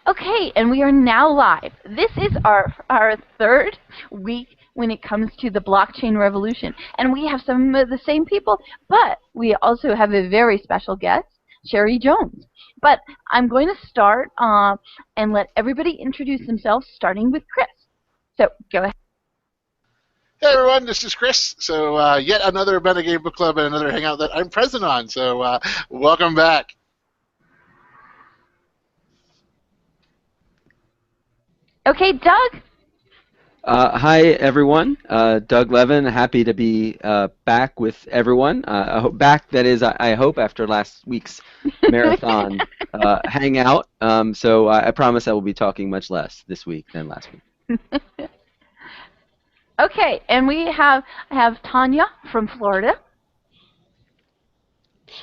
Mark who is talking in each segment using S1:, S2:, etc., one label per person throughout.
S1: Okay, and we are now live. This is our third week when it comes to the blockchain revolution. And we have some of the same people, but we also have a very special guest, Sherry Jones. But I'm going to start and let everybody introduce themselves, starting with Chris. So go ahead.
S2: Hey everyone, this is Chris. So yet another Metagame book club and another hangout that I'm present on. So welcome back.
S1: Okay, Doug.
S3: Hi everyone, Doug Levin. Happy to be back with everyone. Back, that is, I hope, after last week's marathon hangout. So I promise I will be talking much less this week than last week.
S1: Okay, and we have Tanya from Florida.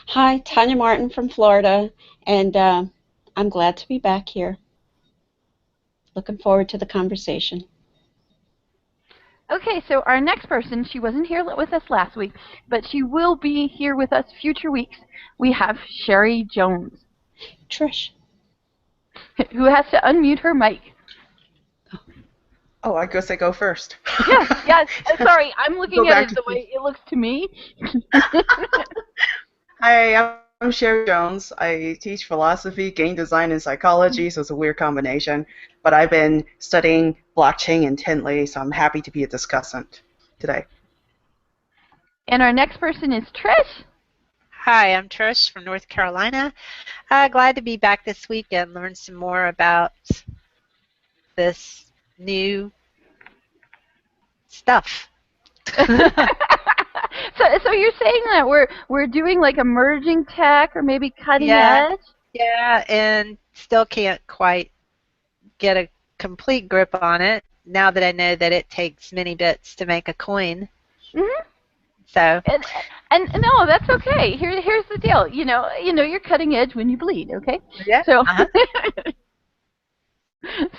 S4: Hi, Tanya Martin from Florida, and I'm glad to be back here. Looking forward to the conversation.
S1: Okay, so our next person, she wasn't here with us last week, but she will be here with us future weeks. We have Sherry Jones.
S4: Trish.
S1: Who has to unmute her mic.
S5: Oh, I guess I go first.
S1: Yes. Sorry, I'm looking at it the way it looks to me.
S5: Hi, I'm Sherry Jones. I teach philosophy, game design, and psychology, so it's a weird combination. But I've been studying blockchain intently, so I'm happy to be a discussant today.
S1: And our next person is Trish.
S6: Hi, I'm Trish from North Carolina. Glad to be back this week and learn some more about this new stuff.
S1: So you're saying that we're doing like emerging tech or maybe cutting edge?
S6: Yeah, and still can't quite get a complete grip on it now that I know that it takes many bits to make a coin.
S1: Mm-hmm.
S6: So.
S1: And no, that's okay. Here's the deal. You know you're cutting edge when you bleed. Okay.
S6: Yeah.
S1: So.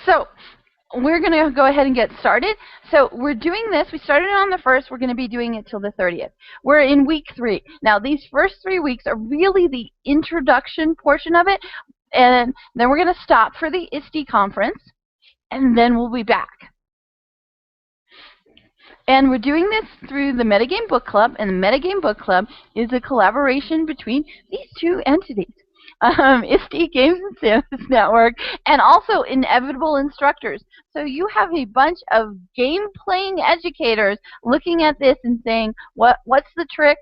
S1: So. We're going to go ahead and get started. So we're doing this. We started on the 1st. We're going to be doing it till the 30th. We're in week 3. Now, these first 3 weeks are really the introduction portion of it. And then we're going to stop for the ISTE conference. And then we'll be back. And we're doing this through the Metagame Book Club. And the Metagame Book Club is a collaboration between these two entities. ISTE Games and Service Network, and also Inevitable Instructors. So you have a bunch of game-playing educators looking at this and saying, what's the tricks,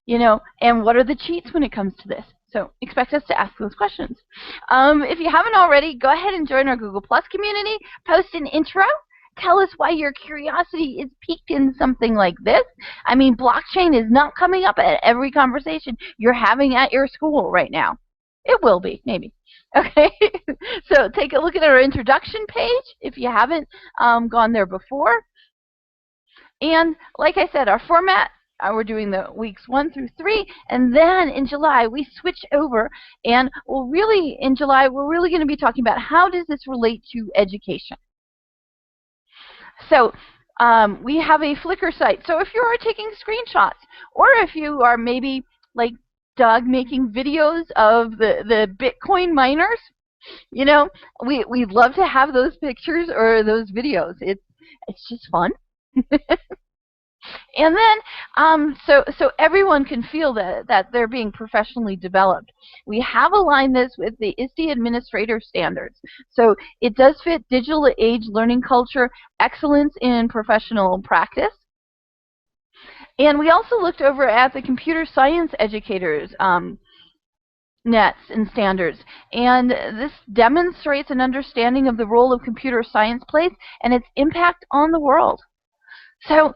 S1: and what are the cheats when it comes to this? So expect us to ask those questions. If you haven't already, go ahead and join our Google Plus community, post an intro, tell us why your curiosity is piqued in something like this. I mean, blockchain is not coming up at every conversation you're having at your school right now. It will be, maybe. Okay, so take a look at our introduction page if you haven't gone there before. And like I said, our format, we're doing the weeks 1 through 3, and then in July we switch over, and in July we're really going to be talking about how does this relate to education. So we have a Flickr site. So if you are taking screenshots, or if you are maybe like Doug making videos of the Bitcoin miners, we'd love to have those pictures or those videos. It's just fun. And then, so everyone can feel that they're being professionally developed. We have aligned this with the ISTE Administrator Standards. So it does fit digital age learning culture, excellence in professional practice. And we also looked over at the computer science educators nets and standards. And this demonstrates an understanding of the role of computer science plays and its impact on the world. So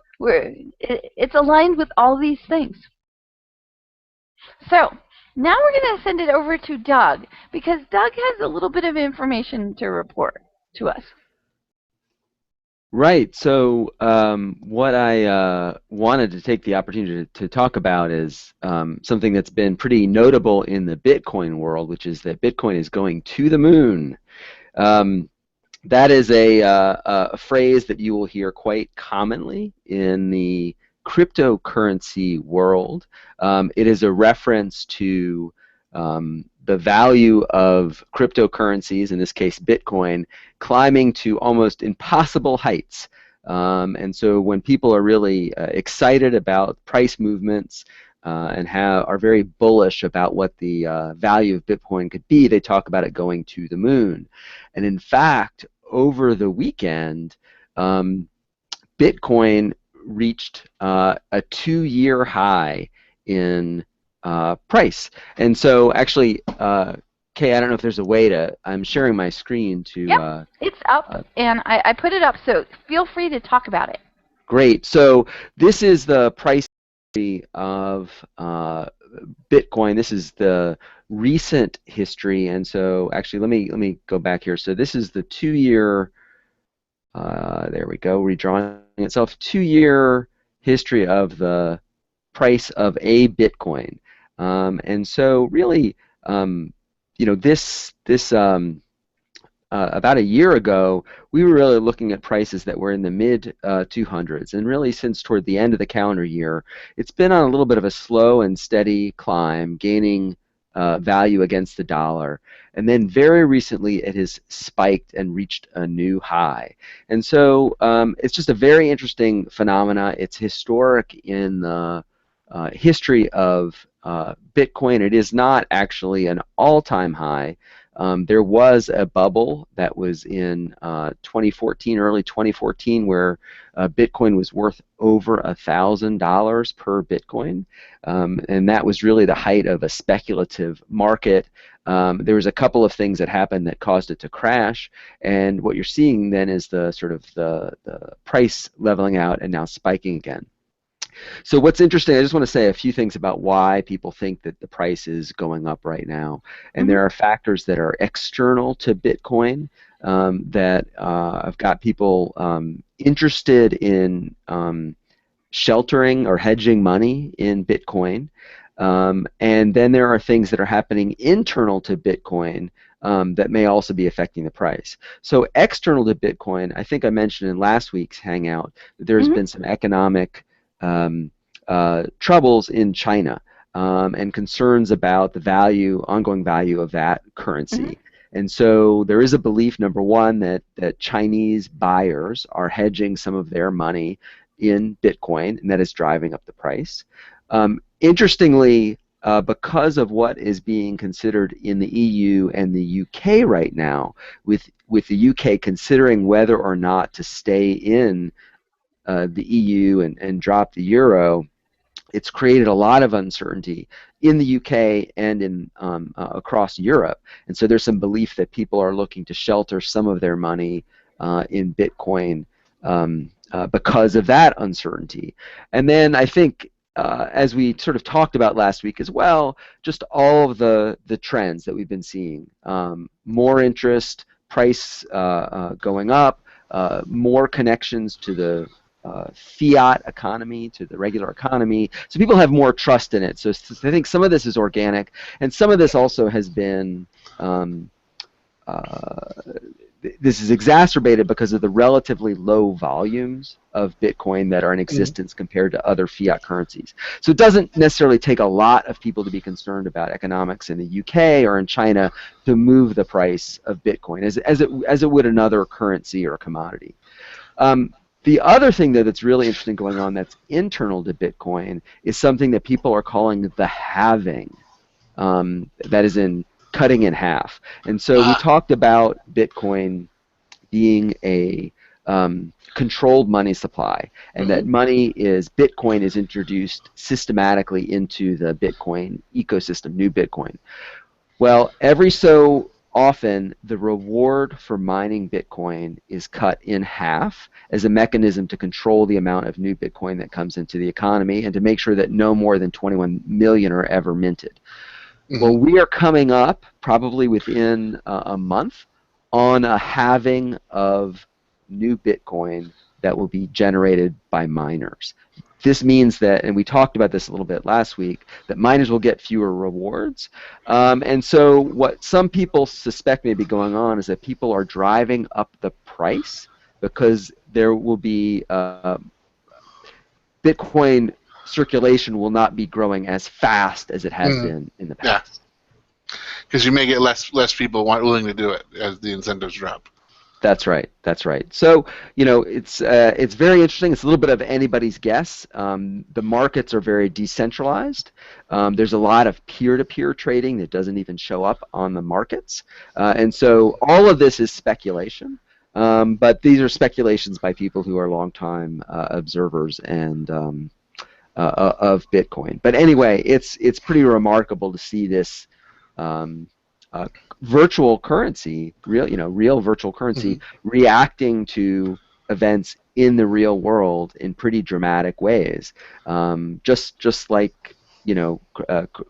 S1: it's aligned with all these things. So now we're going to send it over to Doug, because Doug has a little bit of information to report to us.
S3: Right. So what I wanted to take the opportunity to talk about is something that's been pretty notable in the Bitcoin world, which is that Bitcoin is going to the moon. That is a phrase that you will hear quite commonly in the cryptocurrency world. It is a reference to the value of cryptocurrencies, in this case Bitcoin, climbing to almost impossible heights. And so when people are really excited about price movements and are very bullish about what the value of Bitcoin could be, they talk about it going to the moon. And in fact, over the weekend, Bitcoin reached a 2-year high in price. And so actually, Kay, I don't know if there's a way to, I'm sharing my screen to...
S1: Yep, it's up, and I put it up, so feel free to talk about it.
S3: Great. So this is the price of Bitcoin. This is the recent history, and so actually let me go back here. So this is the 2-year, there we go, redrawing itself, 2-year history of the price of a Bitcoin. And so really, you know, this about a year ago, we were really looking at prices that were in the mid 200s, and really since toward the end of the calendar year, it's been on a little bit of a slow and steady climb, gaining value against the dollar, and then very recently it has spiked and reached a new high. And so it's just a very interesting phenomena. It's historic in the history of Bitcoin. It is not actually an all-time high. There was a bubble that was in 2014, early 2014, where Bitcoin was worth over $1,000 per Bitcoin, and that was really the height of a speculative market. There was a couple of things that happened that caused it to crash, and what you're seeing then is the sort of the price leveling out and now spiking again. So what's interesting, I just want to say a few things about why people think that the price is going up right now. And there are factors that are external to Bitcoin that have got people interested in sheltering or hedging money in Bitcoin. And then there are things that are happening internal to Bitcoin that may also be affecting the price. So external to Bitcoin, I think I mentioned in last week's Hangout that there's been some economic troubles in China and concerns about the value, ongoing value of that currency. And so there is a belief, number one, that Chinese buyers are hedging some of their money in Bitcoin, and that is driving up the price. Interestingly, because of what is being considered in the EU and the UK right now, with the UK considering whether or not to stay in the EU and drop the euro, it's created a lot of uncertainty in the UK and in across Europe. And so there's some belief that people are looking to shelter some of their money in Bitcoin because of that uncertainty. And then I think, as we sort of talked about last week as well, just all of the trends that we've been seeing, more interest, price going up, more connections to the fiat economy, to the regular economy. So people have more trust in it. So I think some of this is organic, and some of this also has been, this is exacerbated because of the relatively low volumes of Bitcoin that are in existence compared to other fiat currencies. So it doesn't necessarily take a lot of people to be concerned about economics in the UK or in China to move the price of Bitcoin as it would another currency or commodity. The other thing that's really interesting going on that's internal to Bitcoin is something that people are calling the halving, that is in cutting in half. And so we talked about Bitcoin being a controlled money supply, and that Bitcoin is introduced systematically into the Bitcoin ecosystem, new Bitcoin. Well, every so often the reward for mining Bitcoin is cut in half as a mechanism to control the amount of new Bitcoin that comes into the economy and to make sure that no more than 21 million are ever minted. Well, we are coming up probably within a month on a halving of new Bitcoin that will be generated by miners. This means that, and we talked about this a little bit last week, that miners will get fewer rewards. And so what some people suspect may be going on is that people are driving up the price because there will be Bitcoin circulation will not be growing as fast as it has been in the past.
S2: because you may get less people willing to do it as the incentives drop.
S3: That's right. That's right. So, it's very interesting. It's a little bit of anybody's guess. The markets are very decentralized. There's a lot of peer-to-peer trading that doesn't even show up on the markets, and so all of this is speculation. But these are speculations by people who are longtime observers and of Bitcoin. But anyway, it's pretty remarkable to see this. Virtual currency, real virtual currency, reacting to events in the real world in pretty dramatic ways. Just like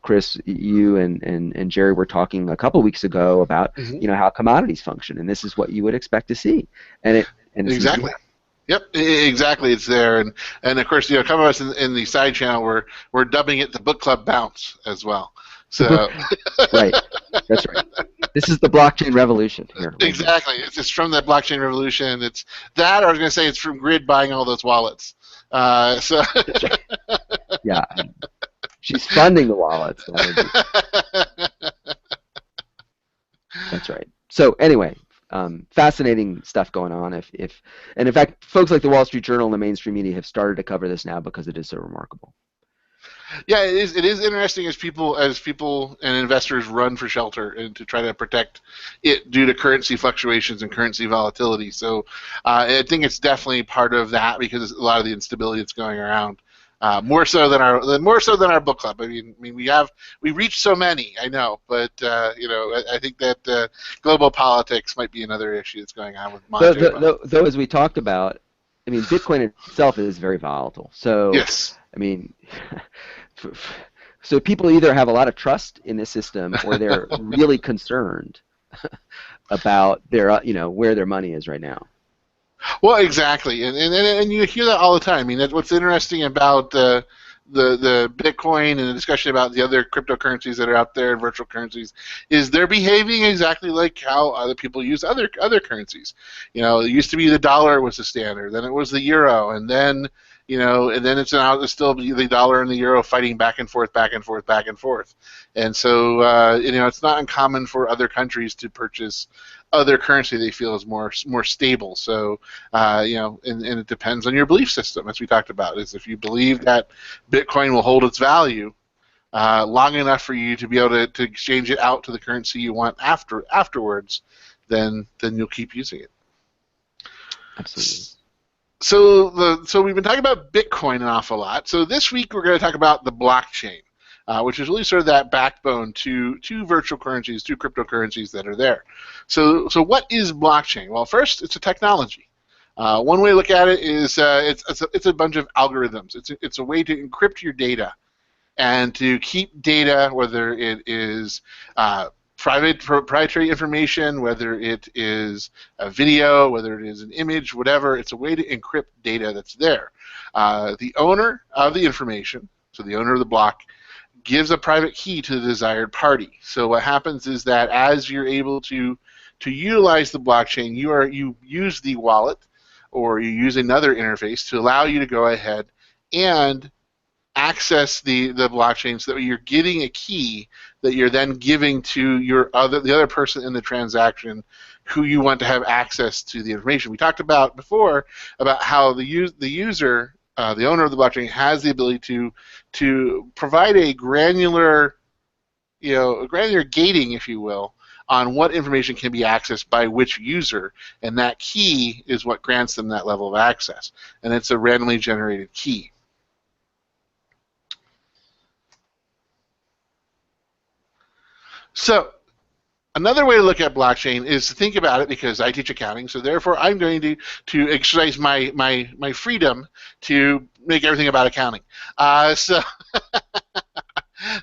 S3: Chris, you and Jerry were talking a couple weeks ago about how commodities function, and this is what you would expect to see. And it's
S2: exactly. Yep, exactly. It's there, and of course, some of us in the side channel we're dubbing it the book club bounce as well. So
S3: right, that's right. This is the blockchain revolution here.
S2: Exactly. It's from the blockchain revolution. It's that, or I was going to say it's from Grid buying all those wallets. So
S3: yeah, she's funding the wallets. That's right. So anyway, fascinating stuff going on. And in fact, folks like the Wall Street Journal and the mainstream media have started to cover this now because it is so remarkable.
S2: Yeah, it is. It is interesting as people and investors run for shelter and to try to protect it due to currency fluctuations and currency volatility. So I think it's definitely part of that because a lot of the instability that's going around. More so than our book club. I mean, we reached so many. I know, but I think that global politics might be another issue that's going on with monetary.
S3: Though, as we talked about, I mean, Bitcoin itself is very volatile. So
S2: yes.
S3: I mean, so people either have a lot of trust in this system or they're really concerned about their, where their money is right now.
S2: Well, exactly, and you hear that all the time. I mean, that's what's interesting about the Bitcoin and the discussion about the other cryptocurrencies that are out there, virtual currencies, is they're behaving exactly like how other people use other currencies. It used to be the dollar was the standard, then it was the euro, and then it's still the dollar and the euro fighting back and forth, back and forth, back and forth. And so, it's not uncommon for other countries to purchase other currency they feel is more stable. So, and it depends on your belief system, as we talked about. Is if you believe that Bitcoin will hold its value long enough for you to be able to exchange it out to the currency you want afterwards, then you'll keep using it.
S3: Absolutely.
S2: So we've been talking about Bitcoin an awful lot. So this week we're going to talk about the blockchain, which is really sort of that backbone to virtual currencies, to cryptocurrencies that are there. So what is blockchain? Well, first, it's a technology. One way to look at it is it's a bunch of algorithms. It's a way to encrypt your data and to keep data, whether it is proprietary information, whether it is a video, whether it is an image, whatever. It's a way to encrypt data that's there. The owner of the information, so the owner of the block, gives a private key to the desired party. So what happens is that as you're able to utilize the blockchain, you use the wallet or you use another interface to allow you to go ahead and access the blockchain so that you're getting a key that you're then giving to the other person in the transaction who you want to have access to the information. We talked about before about how the user, the owner of the blockchain, has the ability to provide a granular gating, if you will, on what information can be accessed by which user, and that key is what grants them that level of access, and it's a randomly generated key. So another way to look at blockchain is to think about it, because I teach accounting, so therefore I'm going to exercise my freedom to make everything about accounting. So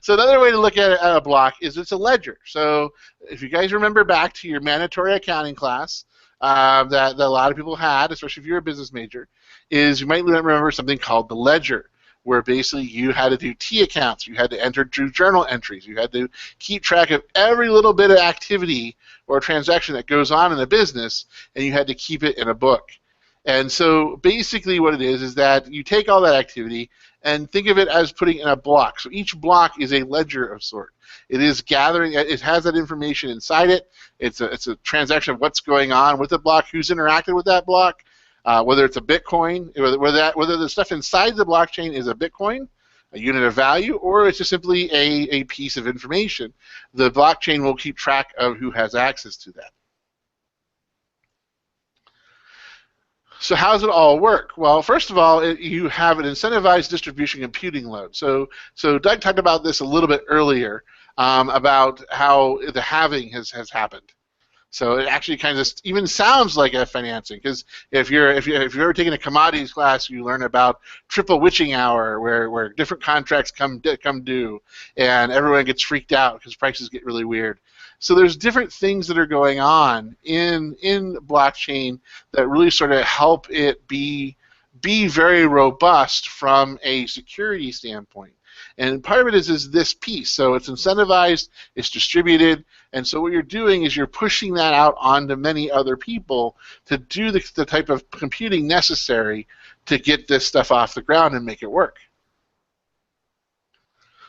S2: another way to look at a block is it's a ledger. So if you guys remember back to your mandatory accounting class that a lot of people had, especially if you're a business major, is you might remember something called the ledger, where basically you had to do T accounts, you had to enter journal entries, you had to keep track of every little bit of activity or transaction that goes on in a business, and you had to keep it in a book. And so basically what it is that you take all that activity and think of it as putting in a block. So each block is a ledger of sort. It is gathering. It has that information inside it. It's a transaction of what's going on with the block, who's interacted with that block, whether it's a Bitcoin, whether the stuff inside the blockchain is a Bitcoin, a unit of value, or it's just simply a piece of information. The blockchain will keep track of who has access to that. So how does it all work? Well, first of all, you have an incentivized distribution computing load. So Doug talked about this a little bit earlier about how the halving has happened. So it actually kind of even sounds like a financing, because if you've ever taken a commodities class, you learn about triple witching hour, where different contracts come due, and everyone gets freaked out because prices get really weird. So there's different things that are going on in blockchain that really sort of help it be very robust from a security standpoint. And part of it is this piece. So it's incentivized, it's distributed, and so what you're doing is you're pushing that out onto many other people to do the type of computing necessary to get this stuff off the ground and make it work.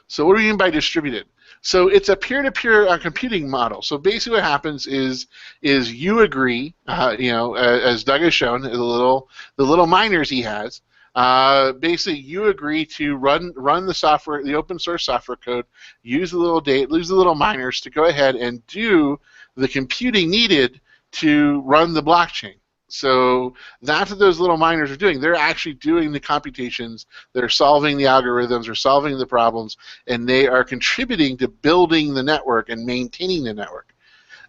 S2: So what do we mean by distributed? So it's a peer-to-peer computing model. So basically what happens is you agree, as Doug has shown, the little miners he has, basically you agree to run the software, the open source software code, use the little miners to go ahead and do the computing needed to run the blockchain. So that's what those little miners are doing. They're actually doing the computations, they're solving the algorithms, they're solving the problems, and they are contributing to building the network and maintaining the network.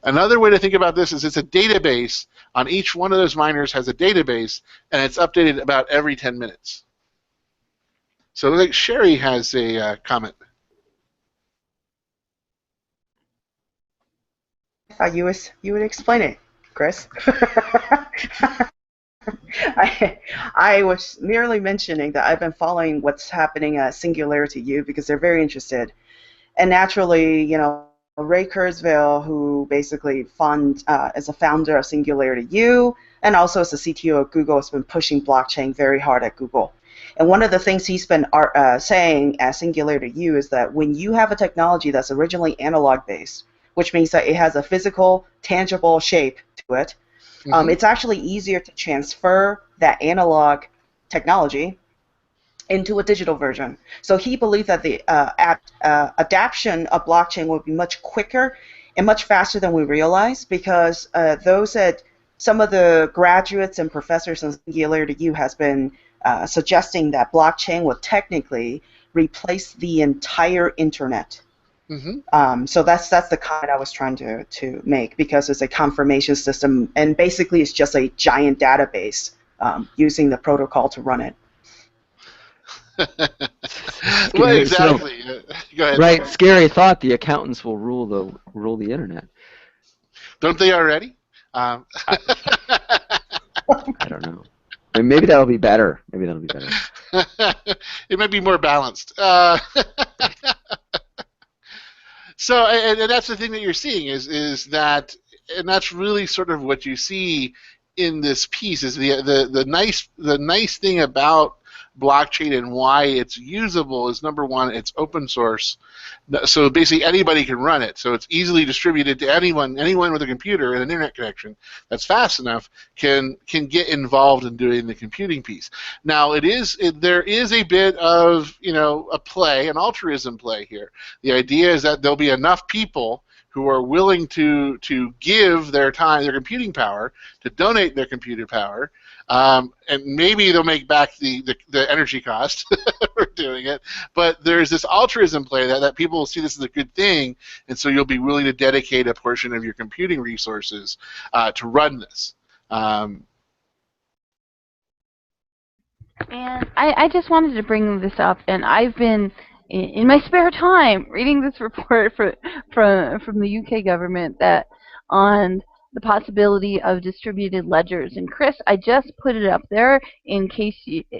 S2: Another way to think about this is it's a database. On each one of those miners has a database, and it's updated about every 10 minutes. So like Sherry has a comment.
S5: I thought you would explain it, Chris. I was merely mentioning that I've been following what's happening at Singularity U because they're very interested. And naturally, Ray Kurzweil, who basically is a founder of Singularity U and also as the CTO of Google, has been pushing blockchain very hard at Google. And one of the things he's been saying at Singularity U is that when you have a technology that's originally analog-based, which means that it has a physical, tangible shape to it, it's actually easier to transfer that analog technology into a digital version. So he believed that the adaptation of blockchain would be much quicker and much faster than we realize, because some of the graduates and professors in Singularity U has been suggesting that blockchain will technically replace the entire internet. So that's the comment I was trying to make, because it's a confirmation system, and basically it's just a giant database using the protocol to run it.
S2: Well, exactly. Go ahead.
S3: Right, scary thought. The accountants will rule the internet.
S2: Don't they already?
S3: I don't know. Maybe that'll be better.
S2: It might be more balanced. So, and that's the thing that you're seeing is that, and that's really sort of what you see in this piece is the nice thing about blockchain and why it's usable is, number one, it's open source, so basically anybody can run it. So it's easily distributed to anyone with a computer and an internet connection that's fast enough can get involved in doing the computing piece. Now there is a bit of a play, an altruism play here. The idea is that there'll be enough people who are willing to give their time, their computing power, to donate their computer power, and maybe they'll make back the energy cost for doing it. But there's this altruism play that people will see this as a good thing, and so you'll be willing to dedicate a portion of your computing resources to run this.
S1: And I just wanted to bring this up, and I've been in my spare time reading this report from the UK government that on the possibility of distributed ledgers. And Chris, I just put it up there in case in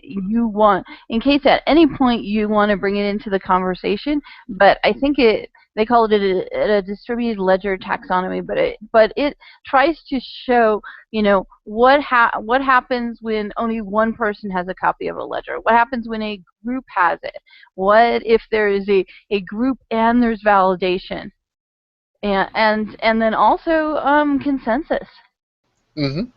S1: case at any point you want to bring it into the conversation. But I think they call it a distributed ledger taxonomy, but it tries to show, you know, what happens when only one person has a copy of a ledger. What happens when a group has it? What if there is a group and there's validation, and then also consensus.
S2: Mm-hmm.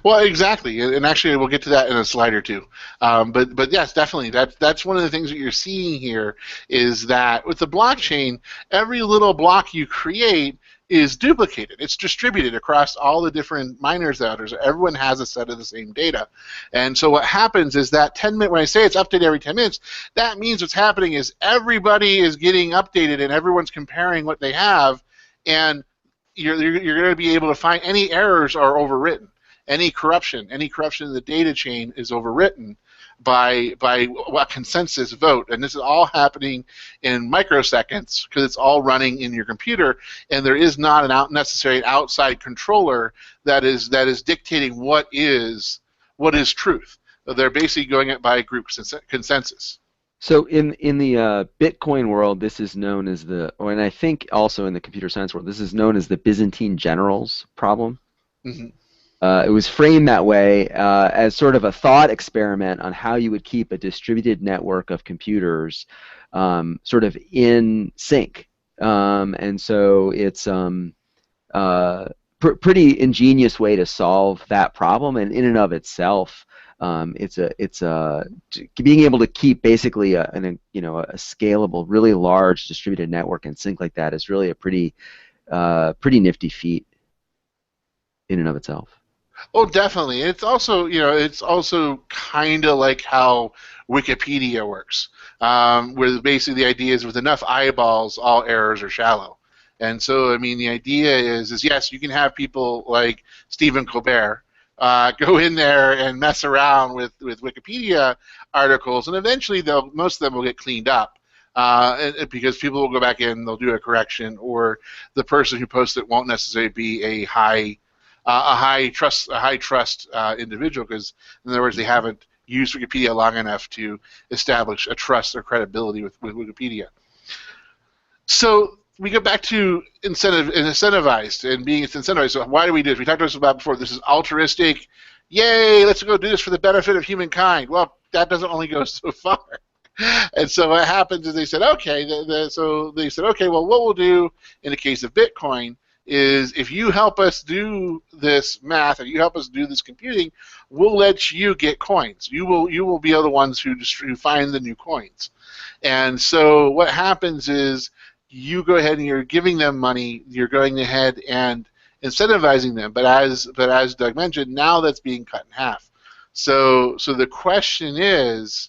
S2: Well, exactly, and actually, we'll get to that in a slide or two. But yes, definitely, that's one of the things that you're seeing here is that with the blockchain, every little block you create is duplicated. It's distributed across all the different miners out there. So everyone has a set of the same data, and so what happens is that 10-minute. When I say it's updated every 10 minutes, that means what's happening is everybody is getting updated, and everyone's comparing what they have, and you're going to be able to find any errors are overwritten. Any corruption in the data chain is overwritten by a consensus vote, and this is all happening in microseconds because it's all running in your computer, and there is not an necessary outside controller that is dictating what is truth. They're basically going it by group consensus.
S3: So in the Bitcoin world, this is known as and I think also in the computer science world, this is known as the Byzantine generals problem.
S2: Mm-hmm.
S3: It was framed that way as sort of a thought experiment on how you would keep a distributed network of computers sort of in sync. And so it's pretty ingenious way to solve that problem, and in and of itself, it's being able to keep basically a scalable, really large distributed network in sync like that is really a pretty nifty feat in and of itself.
S2: Oh, definitely. It's also, kind of like how Wikipedia works, where basically the idea is with enough eyeballs, all errors are shallow. And so, I mean, the idea is yes, you can have people like Stephen Colbert go in there and mess around with Wikipedia articles, and eventually most of them will get cleaned up. Because people will go back in, they'll do a correction, or the person who posts it won't necessarily be a high trust individual, because in other words, they haven't used Wikipedia long enough to establish a trust or credibility with Wikipedia. So we go back to incentivized and being incentivized. So why do we do this? We talked about before. This is altruistic. Yay! Let's go do this for the benefit of humankind. Well, that doesn't only go so far. And so what happens is they said, okay. Well, what we'll do in the case of Bitcoin is if you help us do this math, if you help us do this computing, we'll let you get coins. You will be the ones who find the new coins. And so what happens is you go ahead and you're giving them money. You're going ahead and incentivizing them. But as Doug mentioned, now that's being cut in half. So the question is,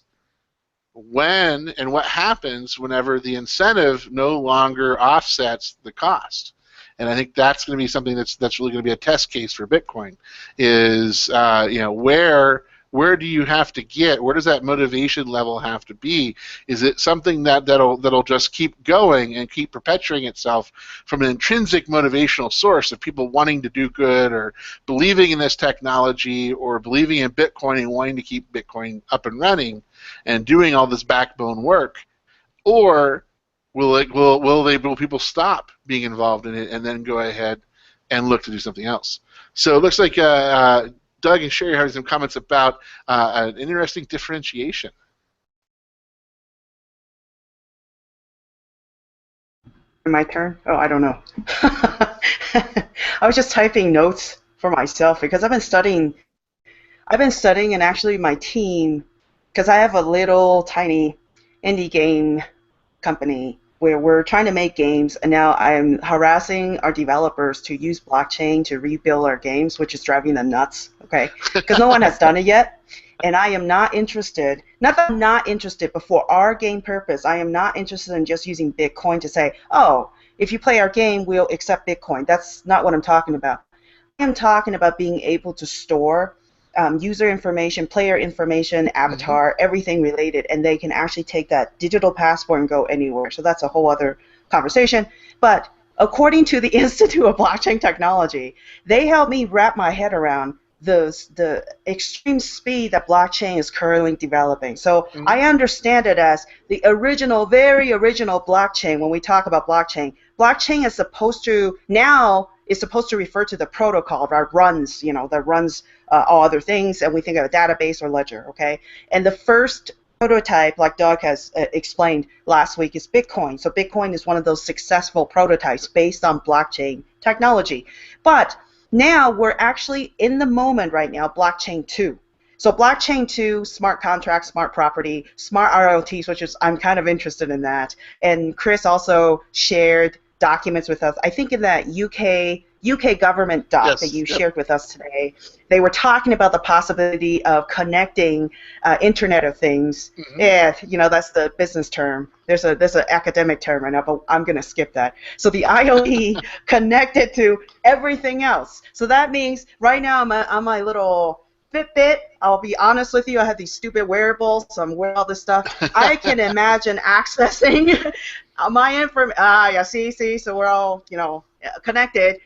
S2: when and what happens whenever the incentive no longer offsets the cost? And I think that's going to be something that's really going to be a test case for Bitcoin. Is where do you have to get? Where does that motivation level have to be? Is it something that'll just keep going and keep perpetuating itself from an intrinsic motivational source of people wanting to do good or believing in this technology or believing in Bitcoin and wanting to keep Bitcoin up and running and doing all this backbone work, or will people stop being involved in it and then go ahead and look to do something else? So it looks like Doug and Sherry have some comments about an interesting differentiation.
S5: My turn? Oh, I don't know. I was just typing notes for myself because I've been studying, and actually my team, because I have a little tiny indie game company where we're trying to make games, and now I'm harassing our developers to use blockchain to rebuild our games, which is driving them nuts, okay? Because no one has done it yet, and I am not interested, not that I'm not interested, but for our game purpose, I am not interested in just using Bitcoin to say, oh, if you play our game, we'll accept Bitcoin. That's not what I'm talking about. I am talking about being able to store user information, player information, avatar, everything related, and they can actually take that digital passport and go anywhere. So that's a whole other conversation. But according to the Institute of Blockchain Technology, they helped me wrap my head around the extreme speed that blockchain is currently developing. So
S2: Mhm.
S5: I understand it as the original, very original blockchain. When we talk about blockchain, blockchain is supposed to refer to the protocol that runs, all other things, and we think of a database or ledger, okay? And the first prototype, like Doug has explained last week, is Bitcoin. So Bitcoin is one of those successful prototypes based on blockchain technology. But now we're actually in the moment right now, blockchain 2. So blockchain 2, smart contracts, smart property, smart RLTs, which is, I'm kind of interested in that. And Chris also shared documents with us. I think in that UK government doc
S2: Yes,
S5: that you
S2: yep.
S5: shared with us today, they were talking about the possibility of connecting Internet of Things.
S2: Mhm.
S5: Yeah, that's the business term. There's an academic term right now, but I'm going to skip that. So the IoT connected to everything else. So that means right now I'm on my little Fitbit. I'll be honest with you, I have these stupid wearables, so I'm wearing all this stuff. I can imagine accessing my information. Yeah, see, so we're all, connected.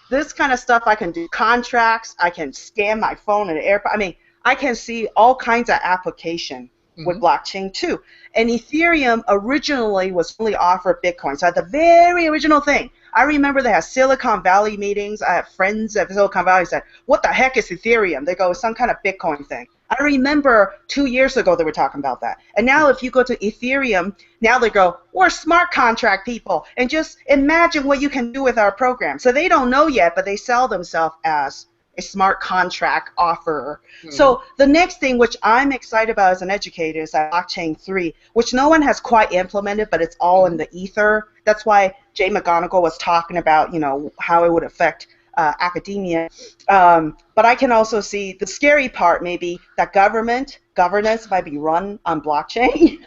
S5: This kind of stuff, I can do contracts, I can scan my phone in the airport. I mean, I can see all kinds of application with
S2: Mhm.
S5: blockchain too. And Ethereum originally was only offered Bitcoin. So at the very original thing, I remember they had Silicon Valley meetings. I have friends at Silicon Valley said, what the heck is Ethereum? They go, some kind of Bitcoin thing. I remember 2 years ago they were talking about that. And now if you go to Ethereum, now they go, we're smart contract people. And just imagine what you can do with our program. So they don't know yet, but they sell themselves as a smart contract offerer.
S2: Mhm.
S5: So the next thing, which I'm excited about as an educator, is that blockchain 3, which no one has quite implemented, but it's all in the ether. That's why Jay McGonigal was talking about, how it would affect academia. But I can also see the scary part, maybe, that governance might be run on blockchain.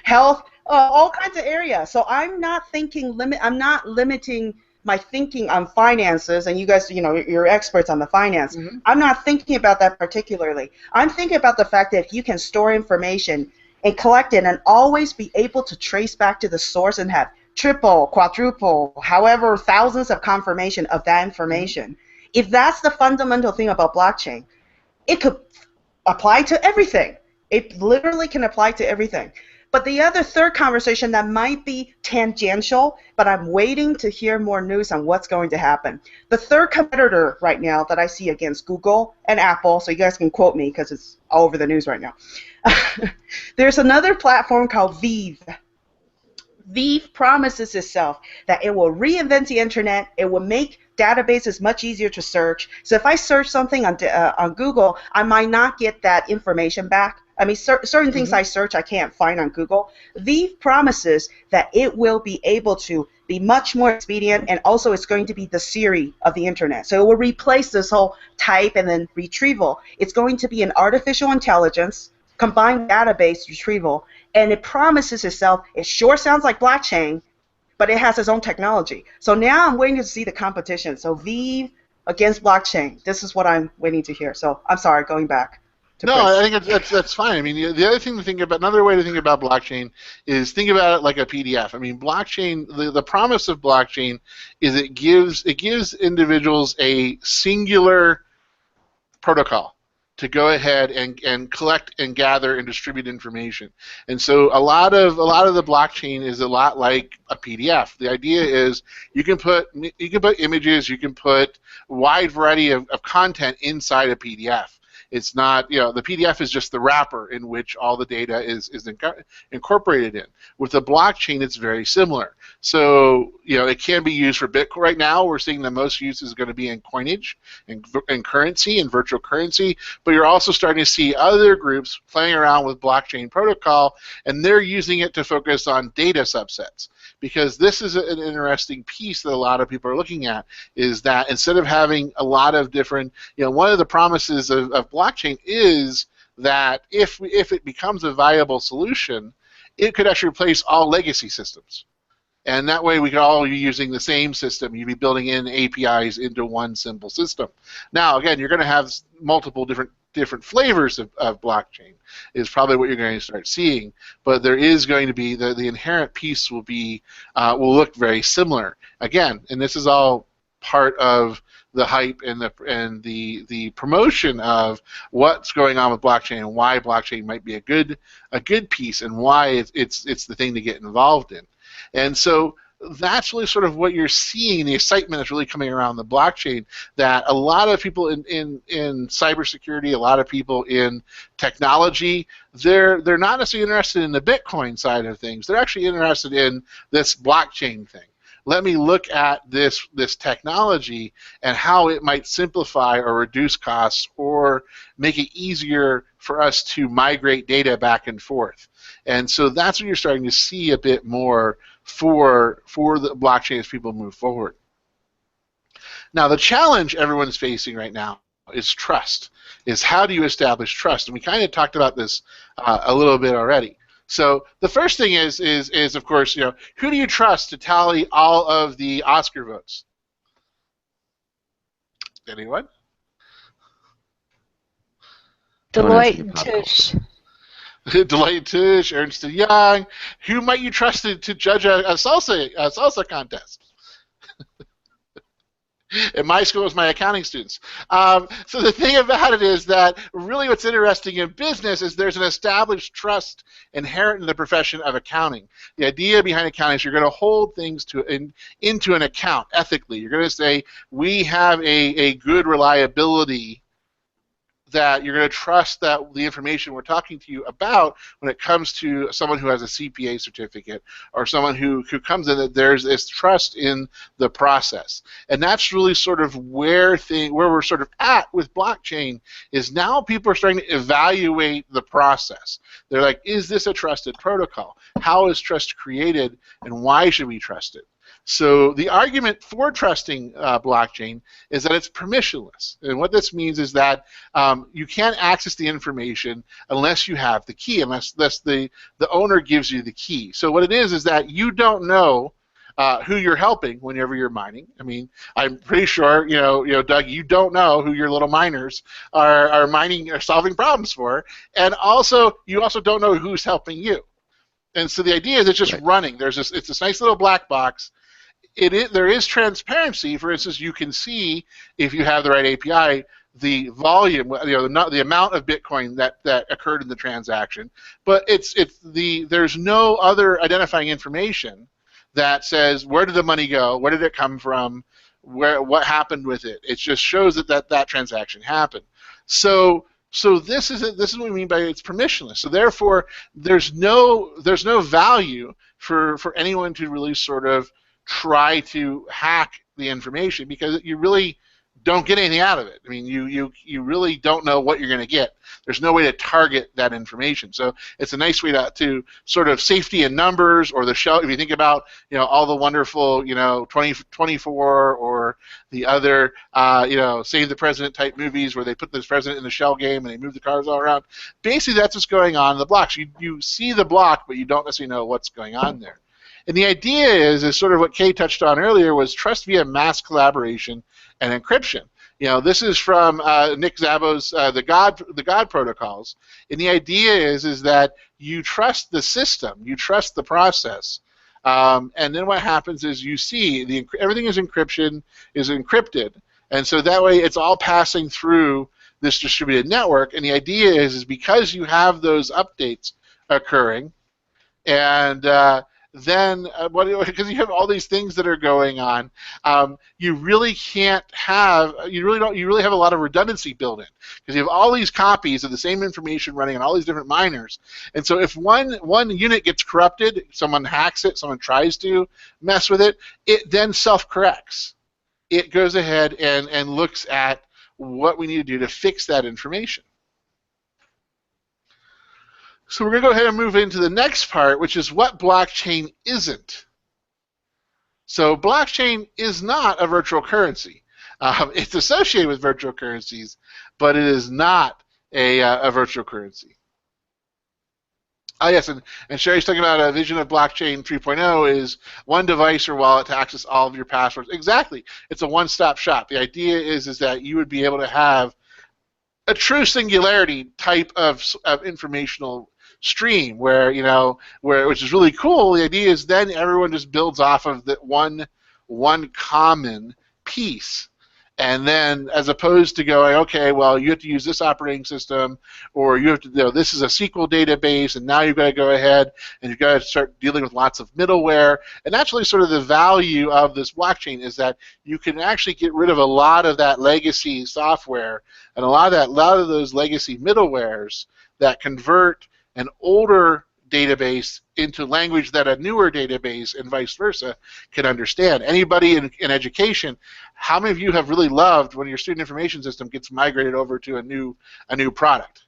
S5: Health, all kinds of areas. So I'm not limiting my thinking on finances, and you guys, you're experts on the finance.
S2: Mhm.
S5: I'm not thinking about that particularly. I'm thinking about the fact that if you can store information and collect it and always be able to trace back to the source and have triple, quadruple, however, thousands of confirmation of that information, if that's the fundamental thing about blockchain, it could apply to everything. It literally can apply to everything. But the other third conversation that might be tangential, but I'm waiting to hear more news on what's going to happen. The third competitor right now that I see against Google and Apple, so you guys can quote me because it's all over the news right now. There's another platform called Vive. Vive promises itself that it will reinvent the internet. It will make databases much easier to search. So if I search something on Google, I might not get that information back. I mean, certain things I search I can't find on Google. Vive promises that it will be able to be much more expedient, and also it's going to be the Siri of the internet. So it will replace this whole type and then retrieval. It's going to be an artificial intelligence combined database retrieval, and it promises itself, it sure sounds like blockchain, but it has its own technology. So now I'm waiting to see the competition. So Vive against blockchain. This is what I'm waiting to hear. So I'm sorry, going back to
S2: No,
S5: Chris.
S2: I think that's fine. I mean, the other thing to think about, another way to think about blockchain is think about it like a PDF. I mean, blockchain. The promise of blockchain is it gives individuals a singular protocol to go ahead and collect and gather and distribute information. And so a lot of the blockchain is a lot like a PDF. The idea is you can put images, you can put a wide variety of content inside a PDF. It's not, the PDF is just the wrapper in which all the data is incorporated in. With the blockchain, it's very similar. So, it can be used for Bitcoin. Right now, we're seeing the most use is going to be in coinage and currency and virtual currency, but you're also starting to see other groups playing around with blockchain protocol, and they're using it to focus on data subsets. Because this is an interesting piece that a lot of people are looking at, is that instead of having a lot of different, one of the promises of blockchain is that if it becomes a viable solution, it could actually replace all legacy systems. And that way we could all be using the same system. You'd be building in APIs into one simple system. Now, again, you're going to have multiple different flavors of blockchain is probably what you're going to start seeing. But there is going to be, the inherent piece will look very similar. Again, and this is all part of the hype and the promotion of what's going on with blockchain and why blockchain might be a good piece and why it's the thing to get involved in. And so that's really sort of what you're seeing, the excitement that's really coming around the blockchain, that a lot of people in cybersecurity, a lot of people in technology, they're not necessarily interested in the Bitcoin side of things. They're actually interested in this blockchain thing. Let me look at this technology and how it might simplify or reduce costs or make it easier for us to migrate data back and forth. And so that's what you're starting to see a bit more for the blockchain as people move forward. Now, the challenge everyone's facing right now is trust. Is how do you establish trust? And we kind of talked about this a little bit already. So the first thing is of course, who do you trust to tally all of the Oscar votes? Anyone?
S6: Deloitte and Touche.
S2: Deloitte and Touche, Ernst & Young. Who might you trust to judge a salsa contest? In my school, it was my accounting students. So the thing about it is that really what's interesting in business is there's an established trust inherent in the profession of accounting. The idea behind accounting is you're going to hold things into an account ethically. You're going to say, we have a good reliability, that you're going to trust that the information we're talking to you about when it comes to someone who has a CPA certificate or someone who comes in, that there's this trust in the process. And that's really sort of where we're sort of at with blockchain, is now people are starting to evaluate the process. They're like, is this a trusted protocol? How is trust created, and why should we trust it? So the argument for trusting blockchain is that it's permissionless. And what this means is that you can't access the information unless you have the key, unless the owner gives you the key. So what it is that you don't know who you're helping whenever you're mining. I mean, I'm pretty sure, Doug, you don't know who your little miners are mining or solving problems for. And also, you also don't know who's helping you. And so the idea is it's just running. It's this nice little black box. There is transparency. For instance, you can see, if you have the right API, the volume, the amount of Bitcoin that occurred in the transaction. But there's no other identifying information that says, where did the money go, where did it come from, what happened with it. It just shows that transaction happened. So this is what we mean by it's permissionless. So therefore, there's no value for anyone to really sort of try to hack the information, because you really don't get anything out of it. I mean, you really don't know what you're going to get. There's no way to target that information. So it's a nice way to sort of safety in numbers, or the shell. If you think about all the wonderful 2024 or the other Save the President type movies where they put this president in the shell game and they move the cars all around. Basically, that's what's going on in the blocks. You see the block, but you don't necessarily know what's going on there. And the idea is sort of what Kay touched on earlier, was trust via mass collaboration and encryption. This is from Nick Szabo's the God protocols. And the idea is that you trust the system, you trust the process, and then what happens is you see everything is encrypted, and so that way it's all passing through this distributed network. And the idea is because you have those updates occurring, and then because you have all these things that are going on, you really have a lot of redundancy built in, because you have all these copies of the same information running on all these different miners. And so if one unit gets corrupted, someone hacks it, someone tries to mess with it, it then self-corrects. It goes ahead and looks at what we need to do to fix that information. So we're going to go ahead and move into the next part, which is what blockchain isn't. So blockchain is not a virtual currency. It's associated with virtual currencies, but it is not a virtual currency. Oh yes, and Sherry's talking about a vision of blockchain 3.0 is one device or wallet to access all of your passwords. Exactly. It's a one-stop shop. The idea is that you would be able to have a true singularity type of informational stream where which is really cool. The idea is then everyone just builds off of that one common piece. And then, as opposed to going, okay, well, you have to use this operating system, or you have to, this is a SQL database, and now you've got to go ahead and you've got to start dealing with lots of middleware. And that's really sort of the value of this blockchain, is that you can actually get rid of a lot of that legacy software and a lot of those legacy middlewares that convert an older database into language that a newer database and vice versa can understand. Anybody in education, how many of you have really loved when your student information system gets migrated over to a new product?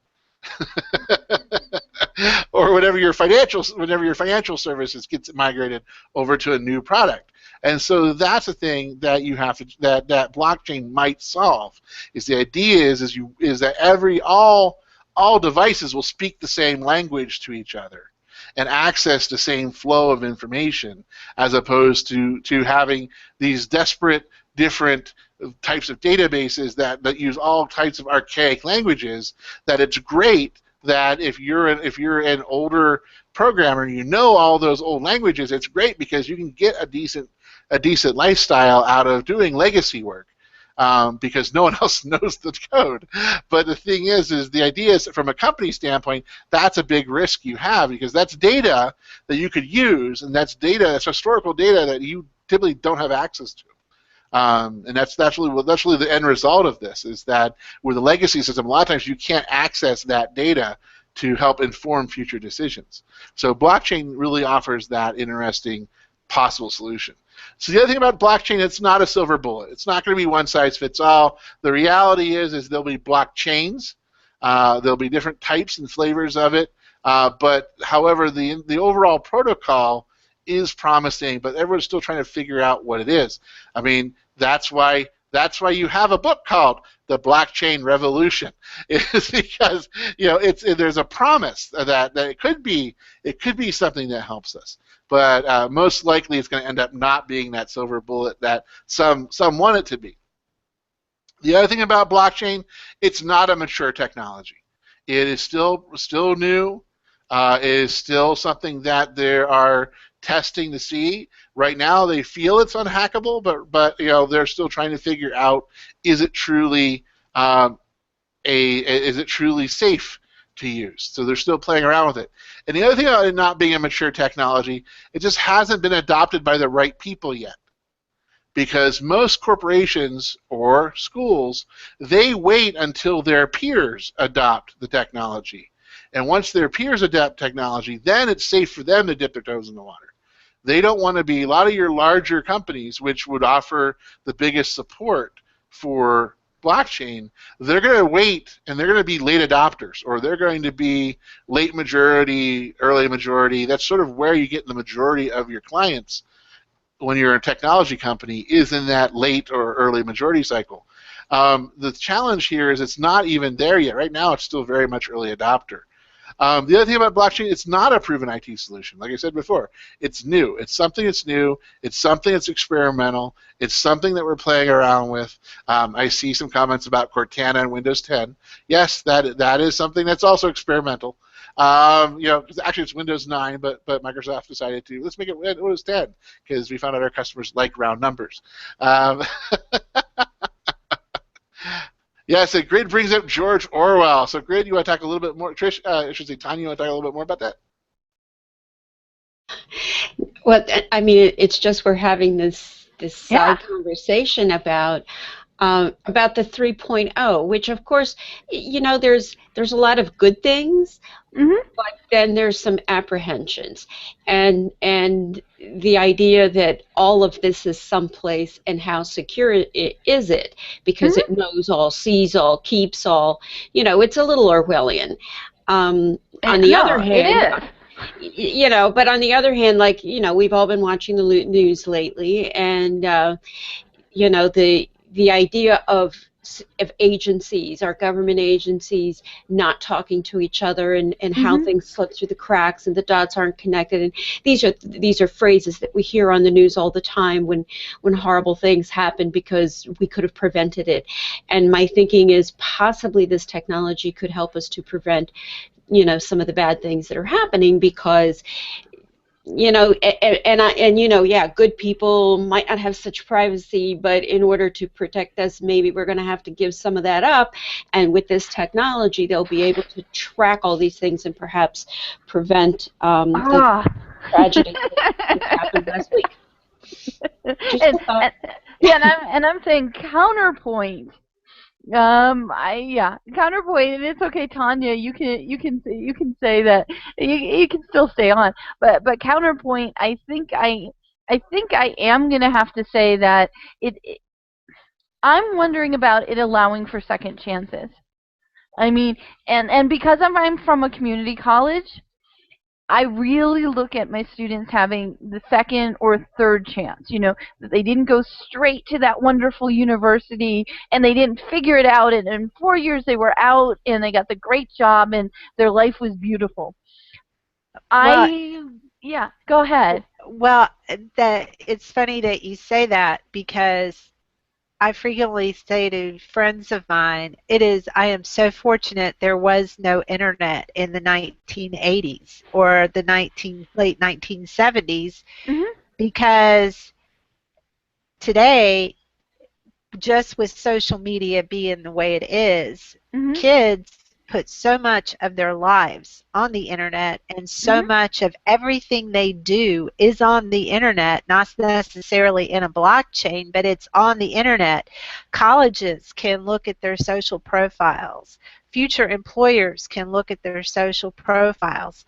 S2: Or whenever your financial services gets migrated over to a new product. And so that's a thing that you have to that blockchain might solve. Is the idea is that all devices will speak the same language to each other and access the same flow of information, as opposed to having these desperate different types of databases that use all types of archaic languages. That it's great that if you're an older programmer and you know all those old languages, it's great because you can get a decent lifestyle out of doing legacy work. Because no one else knows the code. But the thing is the idea is, from a company standpoint, that's a big risk you have, because that's data that you could use, and that's historical data that you typically don't have access to. And that's really the end result of this, is that with a legacy system, a lot of times you can't access that data to help inform future decisions. So blockchain really offers that interesting possible solution. So the other thing about blockchain, it's not a silver bullet. It's not going to be one size fits all. The reality is there'll be blockchains. There'll be different types and flavors of it. But however, the overall protocol is promising, but everyone's still trying to figure out what it is. I mean, that's why you have a book called The Blockchain Revolution. It's because there's a promise that it could be something that helps us. But most likely it's going to end up not being that silver bullet that some want it to be. The other thing about blockchain, it's not a mature technology. It is still new. It is still something that they are testing to see. Right now they feel it's unhackable, but they're still trying to figure out, is it truly safe to use? So they're still playing around with it. And the other thing about it not being a mature technology, it just hasn't been adopted by the right people yet. Because most corporations or schools, they wait until their peers adopt the technology. And once their peers adopt technology, then it's safe for them to dip their toes in the water. They don't want to be, a lot of your larger companies, which would offer the biggest support for blockchain, they're going to wait, and they're going to be late adopters, or they're going to be late majority, early majority. That's sort of where you get the majority of your clients when you're a technology company, is in that late or early majority cycle. The challenge here is it's not even there yet. Right now it's still very much early adopter. The other thing about blockchain, it's not a proven IT solution. Like I said before, it's new. It's something that's new. It's something that's experimental. It's something that we're playing around with. I see some comments about Cortana and Windows 10. Yes, that is something that's also experimental. Actually it's Windows 9, but Microsoft decided to, let's make it Windows 10, because we found out our customers like round numbers. Yes, Grid brings up George Orwell. So Grid, you want to talk a little bit more? Trish, I should say Tanya, you want to talk a little bit more about that?
S4: Well, I mean, it's just we're having this side conversation about the 3.0, which of course, there's a lot of good things, but then there's some apprehensions, and the idea that all of this is someplace, and how secure is it, because it knows all, sees all, keeps all. It's a little Orwellian. On the other hand, it is. But on the other hand, we've all been watching the news lately, and the idea of agencies, our government agencies, not talking to each other, and how things slip through the cracks, and the dots aren't connected, and these are phrases that we hear on the news all the time when horrible things happen because we could have prevented it. And my thinking is possibly this technology could help us to prevent some of the bad things that are happening, because you know, and you know, yeah, good people might not have such privacy, but in order to protect us, maybe we're going to have to give some of that up. And with this technology, they'll be able to track all these things and perhaps prevent the tragedy that happened last week. Just a thought.
S1: And I'm saying counterpoint. Counterpoint, and it's okay, Tanya. You can say that you can still stay on, but counterpoint. I think I am gonna have to say that I'm wondering about it allowing for second chances. I mean, and because I'm from a community college, I really look at my students having the second or third chance, you know, that they didn't go straight to that wonderful university and they didn't figure it out, and in 4 years they were out and they got the great job and their life was beautiful. Yeah, go ahead.
S6: Well, it's funny that you say that, because I frequently say to friends of mine, I am so fortunate there was no internet in the 1980s or the late 1970s, because today, just with social media being the way it is, kids put so much of their lives on the internet, and so much of everything they do is on the internet, not necessarily in a blockchain, but it's on the internet. Colleges can look at their social profiles. Future employers can look at their social profiles.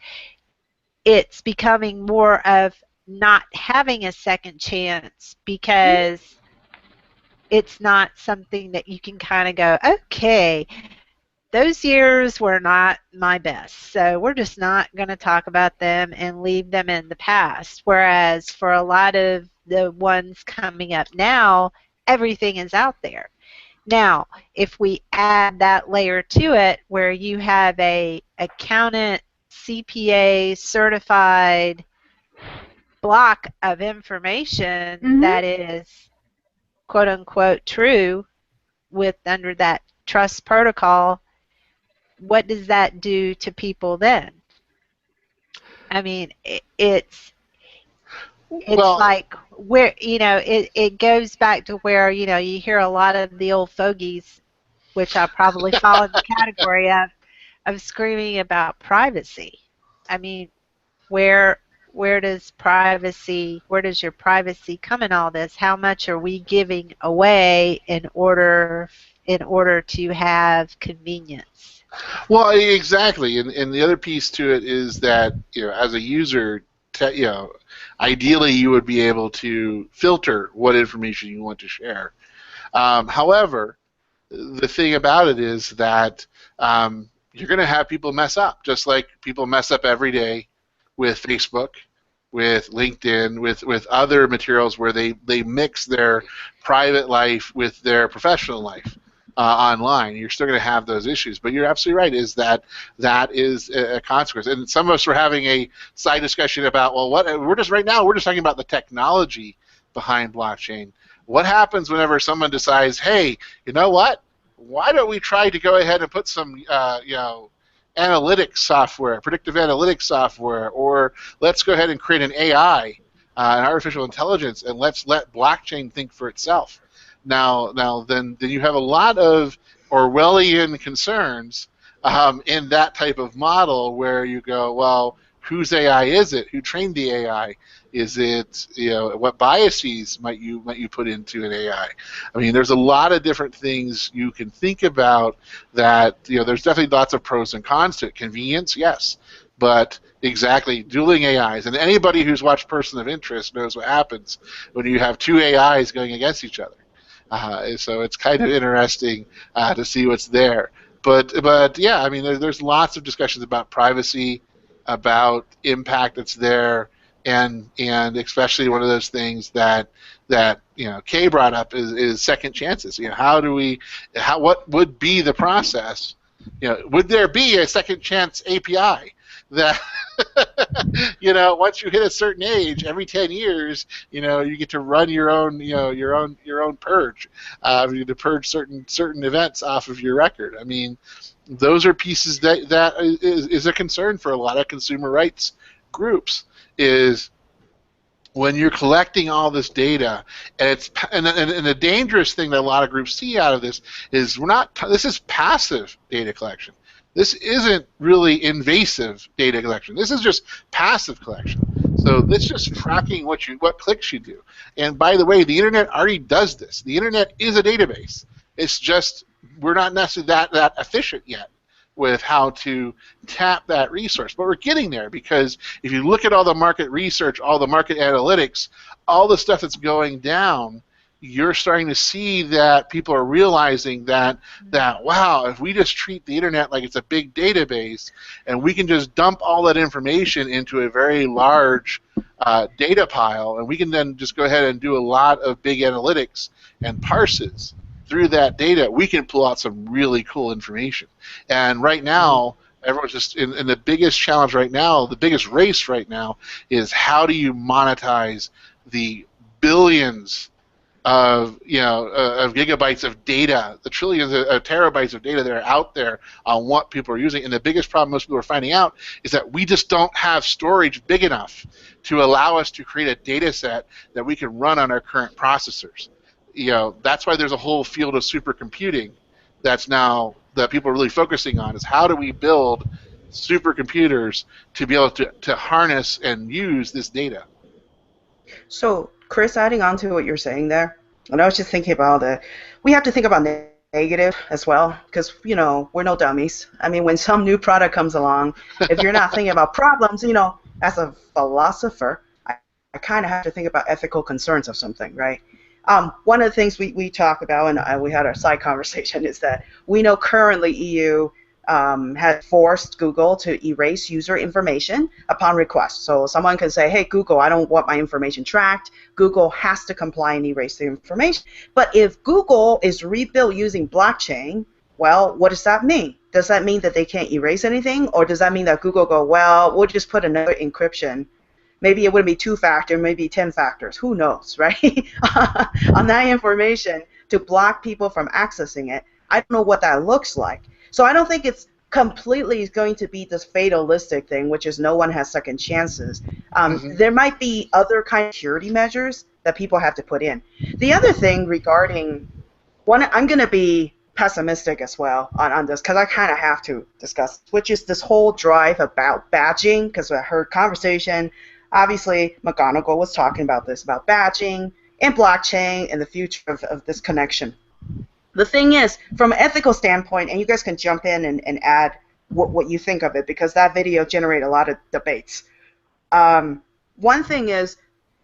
S6: It's becoming more of not having a second chance, because it's not something that you can kind of go, okay, those years were not my best, so we're just not going to talk about them and leave them in the past. Whereas for a lot of the ones coming up now, everything is out there. Now, if we add that layer to it, where you have a accountant, CPA certified block of information that is quote unquote true under that trust protocol, what does that do to people then? I mean, it's like, where, you know, it goes back to where, you know, you hear a lot of the old fogies, which I probably fall in the category of screaming about privacy. I mean, where does your privacy come in all this? How much are we giving away in order to have convenience?
S2: Well, exactly, and the other piece to it is that, you know, as a user, you know, ideally you would be able to filter what information you want to share. However, the thing about it is that you're going to have people mess up, just like people mess up every day with Facebook, with LinkedIn, with other materials where they mix their private life with their professional life. Online, you're still going to have those issues, but you're absolutely right. Is that is a consequence? And some of us were having a side discussion about, well, we're just talking about the technology behind blockchain. What happens whenever someone decides, hey, you know what? Why don't we try to go ahead and put some, you know, analytics software, predictive analytics software, or let's go ahead and create an AI, an artificial intelligence, and let's let blockchain think for itself. Now, then you have a lot of Orwellian concerns in that type of model, where you go, well, whose AI is it? Who trained the AI? Is it, you know, what biases might you put into an AI? I mean, there's a lot of different things you can think about. That, you know, there's definitely lots of pros and cons to it. Convenience, yes. But exactly, dueling AIs, and anybody who's watched Person of Interest knows what happens when you have two AIs going against each other. So it's kind of interesting to see what's there. But yeah, I mean, there's lots of discussions about privacy, about impact that's there, and especially one of those things that you know, Kay brought up is second chances. You know, what would be the process? You know, would there be a second chance API that you know, once you hit a certain age, every 10 years, you know, you get to run your own, you know, your own purge. You get to purge certain events off of your record. I mean, those are pieces that is a concern for a lot of consumer rights groups. is when you're collecting all this data, and the dangerous thing that a lot of groups see out of this is this is passive data collection. This isn't really invasive data collection. This is just passive collection. So this is just tracking what clicks you do. And by the way, the internet already does this. The internet is a database. It's just we're not necessarily that efficient yet with how to tap that resource. But we're getting there, because if you look at all the market research, all the market analytics, all the stuff that's going down, you're starting to see that people are realizing that wow, if we just treat the internet like it's a big database and we can just dump all that information into a very large data pile, and we can then just go ahead and do a lot of big analytics and parses through that data, we can pull out some really cool information. And right now, everyone's just in the biggest challenge right now, the biggest race right now, is how do you monetize the billions of of gigabytes of data, the trillions of terabytes of data that are out there on what people are using. And the biggest problem most people are finding out is that we just don't have storage big enough to allow us to create a data set that we can run on our current processors. That's why there's a whole field of supercomputing that people are really focusing on, is how do we build supercomputers to be able to harness and use this data.
S5: So, Chris, adding on to what you're saying there, and I was just thinking about we have to think about negative as well, because, we're no dummies. I mean, when some new product comes along, if you're not thinking about problems, as a philosopher, I kind of have to think about ethical concerns of something, right? One of the things we talk about, and we had our side conversation, is that we know currently EU has forced Google to erase user information upon request. So someone can say, hey, Google, I don't want my information tracked. Google has to comply and erase the information. But if Google is rebuilt using blockchain, well, what does that mean? Does that mean that they can't erase anything? Or does that mean that Google go, well, we'll just put another encryption? Maybe it wouldn't be 2-factor, maybe 10 factors. Who knows, right? On that information to block people from accessing it. I don't know what that looks like. So I don't think it's completely going to be this fatalistic thing, which is no one has second chances. There might be other kind of security measures that people have to put in. The other thing regarding I'm going to be pessimistic as well on this, because I kind of have to discuss, which is this whole drive about badging, because I heard conversation. Obviously, McGonagall was talking about this, about badging and blockchain and the future of this connection. The thing is, from an ethical standpoint, and you guys can jump in and add what you think of it, because that video generated a lot of debates. One thing is,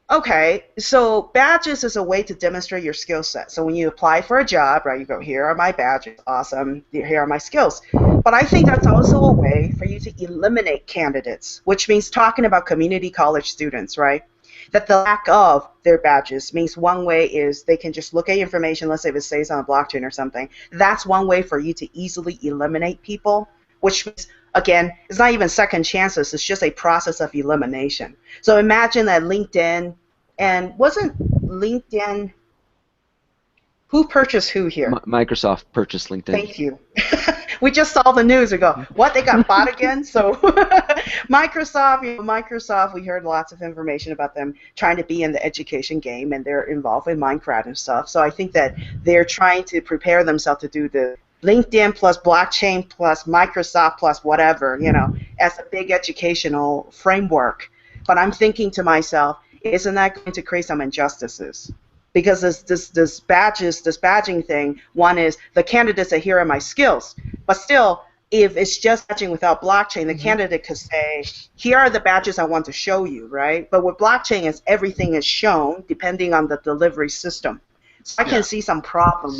S5: okay, so badges is a way to demonstrate your skill set. So when you apply for a job, right, you go, here are my badges, awesome, here are my skills. But I think that's also a way for you to eliminate candidates, which means talking about community college students, right? That the lack of their badges means one way is they can just look at information, let's say if it stays on a blockchain or something. That's one way for you to easily eliminate people, which means, again, it's not even second chances, it's just a process of elimination. So imagine that LinkedIn, and wasn't LinkedIn, who purchased who here?
S3: Microsoft purchased LinkedIn.
S5: Thank you. We just saw the news and go, what, they got bought again? So Microsoft, we heard lots of information about them trying to be in the education game, and they're involved in Minecraft and stuff. So I think that they're trying to prepare themselves to do the LinkedIn plus blockchain plus Microsoft plus whatever, as a big educational framework. But I'm thinking to myself, isn't that going to create some injustices? Because this badging thing, one is the candidate say, here are my skills. But still, if it's just badging without blockchain, the candidate could say, here are the badges I want to show you, right? But with blockchain, everything is shown depending on the delivery system. So I can see some problem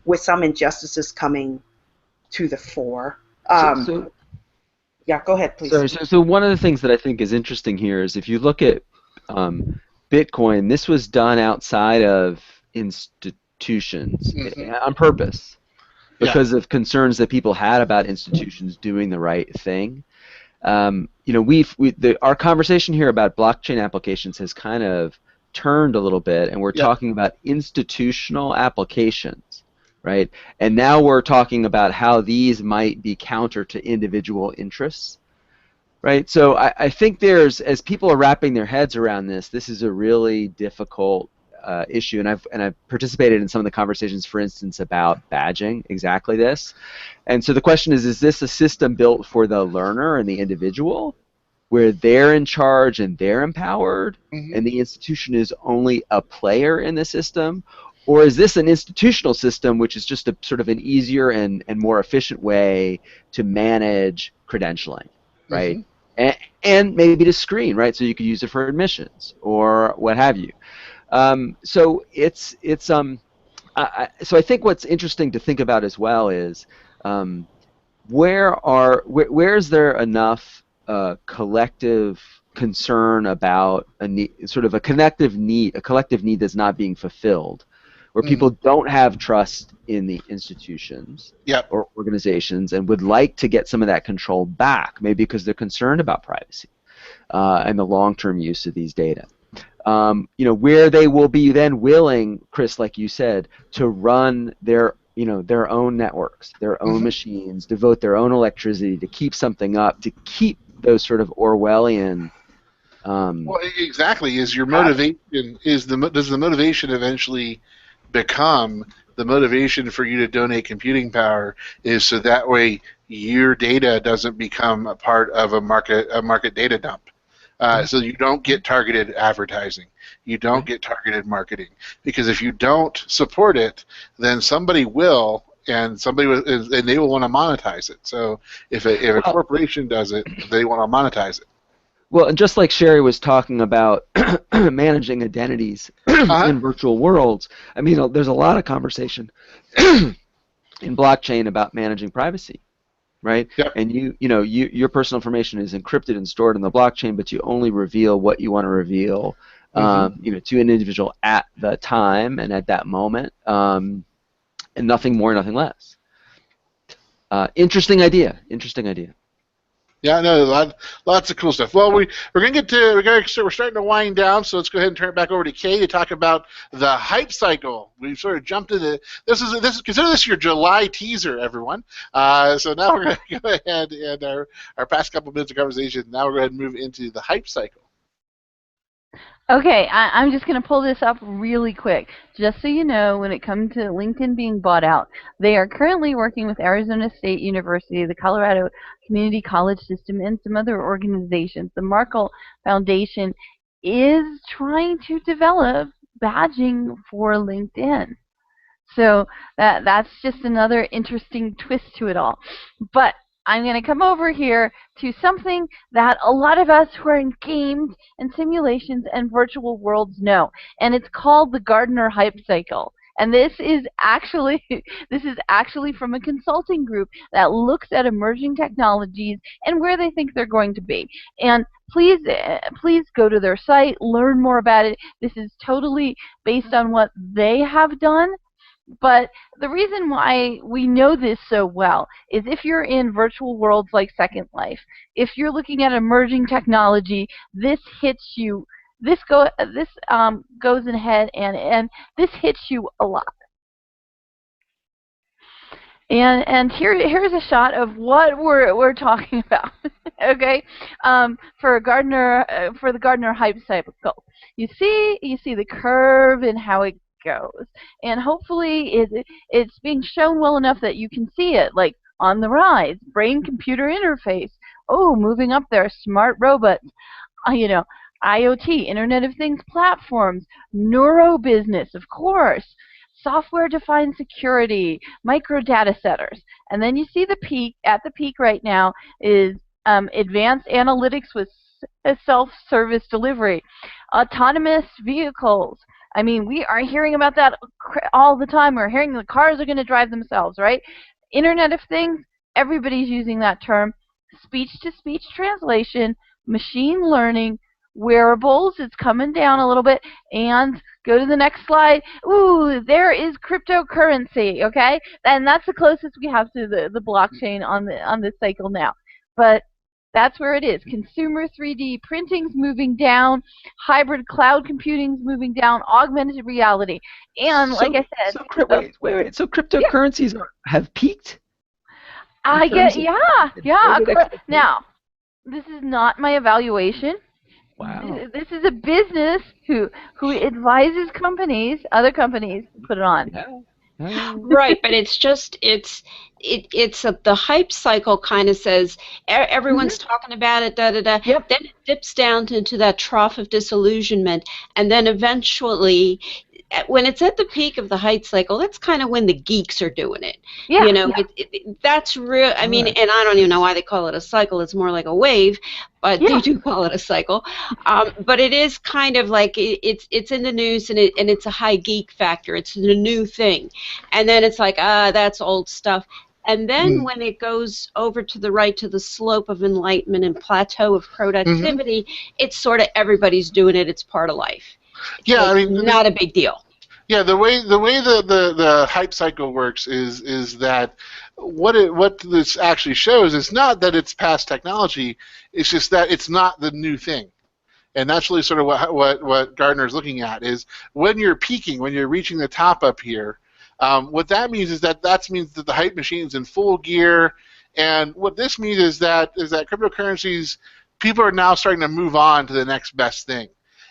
S5: with some injustices coming to the fore. Yeah, go ahead, please.
S3: So one of the things that I think is interesting here is if you look at Bitcoin, this was done outside of institutions on purpose because of concerns that people had about institutions doing the right thing. Our conversation here about blockchain applications has kind of turned a little bit, and we're talking about institutional applications, right? And now we're talking about how these might be counter to individual interests. Right. So I think as people are wrapping their heads around this is a really difficult issue, and I've participated in some of the conversations, for instance, about badging, exactly this. And so the question is this a system built for the learner and the individual, where they're in charge and they're empowered, and the institution is only a player in the system? Or is this an institutional system which is just a sort of an easier and more efficient way to manage credentialing, right? And maybe to screen, right? So you could use it for admissions or what have you. So so I think what's interesting to think about as well is where is there enough collective concern about a need, sort of a collective need that's not being fulfilled, where people don't have trust in the institutions or organizations and would like to get some of that control back, maybe because they're concerned about privacy and the long-term use of these data. Where they will be then willing, Chris, like you said, to run their own networks, their own machines, devote their own electricity to keep something up, to keep those sort of Orwellian.
S2: Well, exactly. Is your motivation does the motivation eventually become the motivation for you to donate computing power? Is so that way your data doesn't become a part of a market data dump. So you don't get targeted advertising, you don't get targeted marketing, because if you don't support it, then somebody will, and they will want to monetize it. So if a corporation does it, they want to monetize it.
S3: Well, and just like Sherry was talking about managing identities in virtual worlds, I mean, there's a lot of conversation in blockchain about managing privacy. Right?
S2: Yep.
S3: And your personal information is encrypted and stored in the blockchain, but you only reveal what you want to reveal, to an individual at the time and at that moment, and nothing more, nothing less. Interesting idea. Interesting idea.
S2: Yeah, no, lots of cool stuff. Well, we're starting to wind down, so let's go ahead and turn it back over to Kay to talk about the hype cycle. We've sort of jumped into consider this your July teaser, everyone. So now we're going to go ahead and our past couple minutes of conversation. Now we're going to move into the hype cycle.
S1: Okay, I'm just going to pull this up really quick. Just so you know, when it comes to LinkedIn being bought out, they are currently working with Arizona State University, the Colorado Community College System, and some other organizations. The Markle Foundation is trying to develop badging for LinkedIn. So that's just another interesting twist to it all. But I'm going to come over here to something that a lot of us who are in games and simulations and virtual worlds know, and it's called the Gartner hype cycle. And this is actually from a consulting group that looks at emerging technologies and where they think they're going to be. And please go to their site, learn more about it. This is totally based on what they have done. But the reason why we know this so well is if you're in virtual worlds like Second Life, if you're looking at emerging technology, this hits you. This goes ahead and this hits you a lot. And here's a shot of what we're talking about. Okay, for the Gartner hype cycle, you see the curve and how it goes, and hopefully it's being shown well enough that you can see it, like on the rise, brain-computer interface. Oh, moving up there, smart robots, IoT, Internet of Things platforms, neuro-business, of course, software-defined security, micro data centers, and then you see the peak. At the peak right now is advanced analytics with self-service delivery, autonomous vehicles. I mean, we are hearing about that all the time. We're hearing the cars are going to drive themselves, right? Internet of Things, everybody's using that term. Speech-to-speech translation, machine learning, wearables, it's coming down a little bit, and go to the next slide. Ooh, there is cryptocurrency, okay? And that's the closest we have to the blockchain on this cycle now. But that's where it is. Consumer 3D printing's moving down, hybrid cloud computing's moving down, augmented reality, and like I said.
S3: Wait. So cryptocurrencies have peaked?
S1: Yeah. Now, This is not my evaluation.
S3: Wow.
S1: This is a business who advises companies, other companies, to put it on.
S3: Yeah.
S4: Right, but it's just the hype cycle kind of says everyone's talking about it, da da da.
S1: Yep.
S4: Then it dips down into that trough of disillusionment, and then eventually, when it's at the peak of the hype cycle, that's kind of when the geeks are doing it.
S1: Yeah.
S4: You know, that's real. I mean, and I don't even know why they call it a cycle. It's more like a wave, but they do call it a cycle. But it is kind of like it's in the news, and it's a high geek factor. It's the new thing, and then it's like that's old stuff. And then when it goes over to the right to the slope of enlightenment and plateau of productivity, it's sort of everybody's doing it. It's part of life.
S2: Yeah,
S4: I mean, not a big deal.
S2: Yeah, the way the hype cycle works is that what this actually shows is not that it's past technology. It's just that it's not the new thing. And that's really sort of what Gartner is looking at is when you're peaking, when you're reaching the top up here. What that means is that means that the hype machine's in full gear, and what this means is that cryptocurrencies, people are now starting to move on to the next best thing.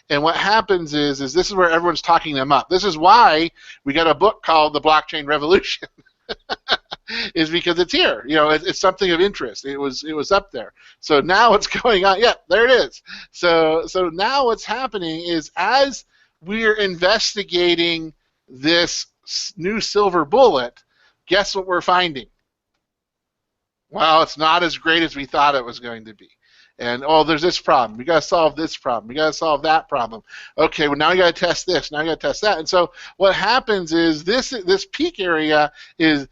S2: And what happens is this is where everyone's talking them up. This is why we got a book called The Blockchain Revolution. Is because it's here. You know, it's something of interest. It was up there. So now what's going on? Yeah, there it is. So now what's happening is as we're investigating this new silver bullet, guess what we're finding? Well, it's not as great as we thought it was going to be. And, oh, there's this problem. We got to solve this problem. We got to solve that problem. Okay, well, now we got to test this. Now we got to test that. And so what happens is this peak area is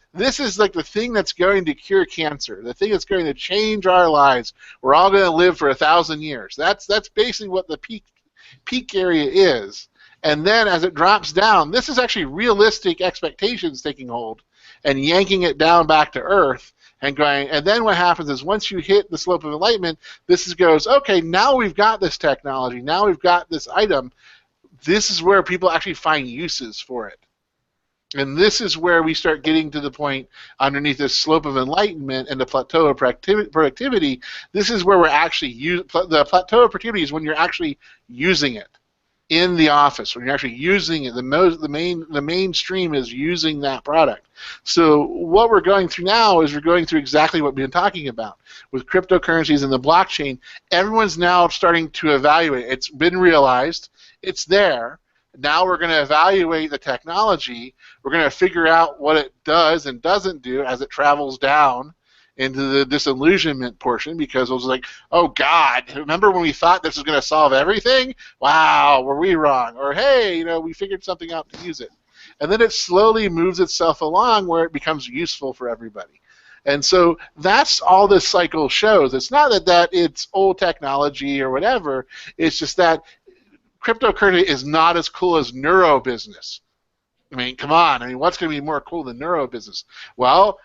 S2: like the thing that's going to cure cancer, the thing that's going to change our lives. We're all going to live for 1,000 years. That's basically what the peak area is. And then as it drops down, this is actually realistic expectations taking hold and yanking it down back to earth. And then what happens is once you hit the slope of enlightenment, goes, okay, now we've got this technology, now we've got this item. This is where people actually find uses for it. And this is where we start getting to the point underneath this slope of enlightenment and the plateau of productivity. This is where we're actually the plateau of productivity is when you're actually using it in the office, when you're actually using it. The mainstream is using that product. So what we're going through now is we're going through exactly what we've been talking about with cryptocurrencies and the blockchain. Everyone's now starting to evaluate. It's been realized. It's there. Now we're going to evaluate the technology. We're going to figure out what it does and doesn't do as it travels down into the disillusionment portion, because it was like, oh God, remember when we thought this was going to solve everything? Wow, were we wrong? Or hey, we figured something out to use it. And then it slowly moves itself along where it becomes useful for everybody. And so that's all this cycle shows. It's not that it's old technology or whatever. It's just that cryptocurrency is not as cool as neuro business. I mean, come on. I mean, what's going to be more cool than neuro business? Well,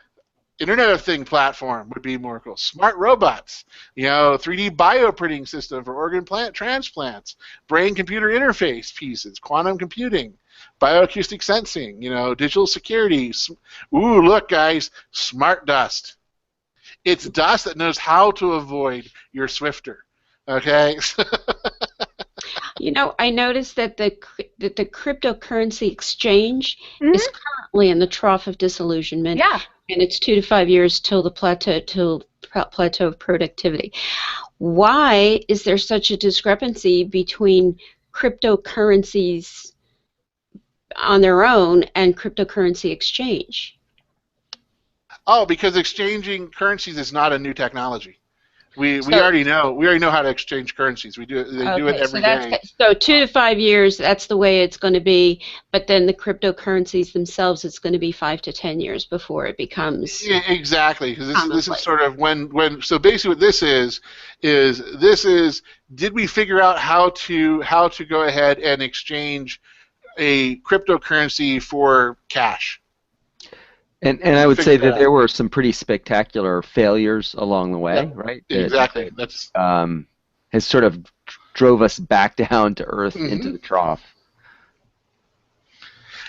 S2: Internet of Things platform would be more cool. Smart robots, 3D bioprinting system for organ transplants, brain-computer interface pieces, quantum computing, bioacoustic sensing, digital security. Ooh, look, guys, smart dust. It's dust that knows how to avoid your Swifter. Okay.
S4: I noticed that the cryptocurrency exchange is currently in the trough of disillusionment.
S1: Yeah.
S4: And it's 2 to 5 years till the plateau of productivity. Why is there such a discrepancy between cryptocurrencies on their own and cryptocurrency exchange?
S2: Oh, because exchanging currencies is not a new technology. We already know how to exchange currencies. They do it every day.
S4: So 2 to 5 years, that's the way it's going to be. But then the cryptocurrencies themselves, it's going to be 5 to 10 years before it becomes.
S2: Yeah, exactly, because this is sort of when. So basically, what this is did we figure out how to go ahead and exchange a cryptocurrency for cash?
S3: And I would say that there were some pretty spectacular failures along the way, right?
S2: Exactly.
S3: That's has sort of drove us back down to earth into the trough.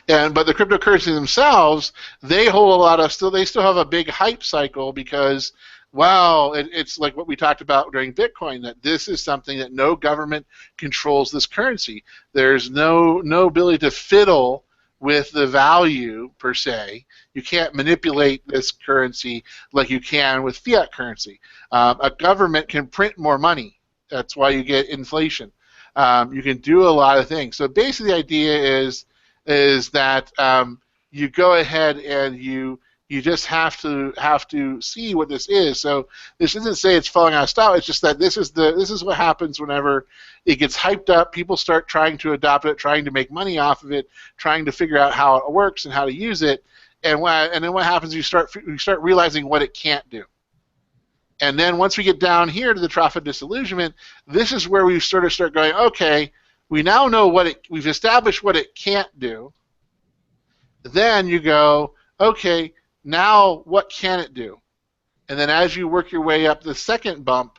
S2: But the cryptocurrencies themselves, they hold a lot of they still have a big hype cycle because Well, it's like what we talked about during Bitcoin, that this is something that no government controls this currency. There's no ability to fiddle with the value per se. You can't manipulate this currency like you can with fiat currency. A government can print more money. That's why you get inflation. You can do a lot of things. So basically, the idea is that you go ahead and you just have to see what this is. So this doesn't say it's falling out of style. It's just that this is what happens whenever it gets hyped up. People start trying to adopt it, trying to make money off of it, trying to figure out how it works and how to use it. And then what happens? You start realizing what it can't do. And then once we get down here to the trough of disillusionment, this is where we sort of start going, okay, we now know we've established what it can't do. Then you go, okay, now what can it do? And then as you work your way up the second bump,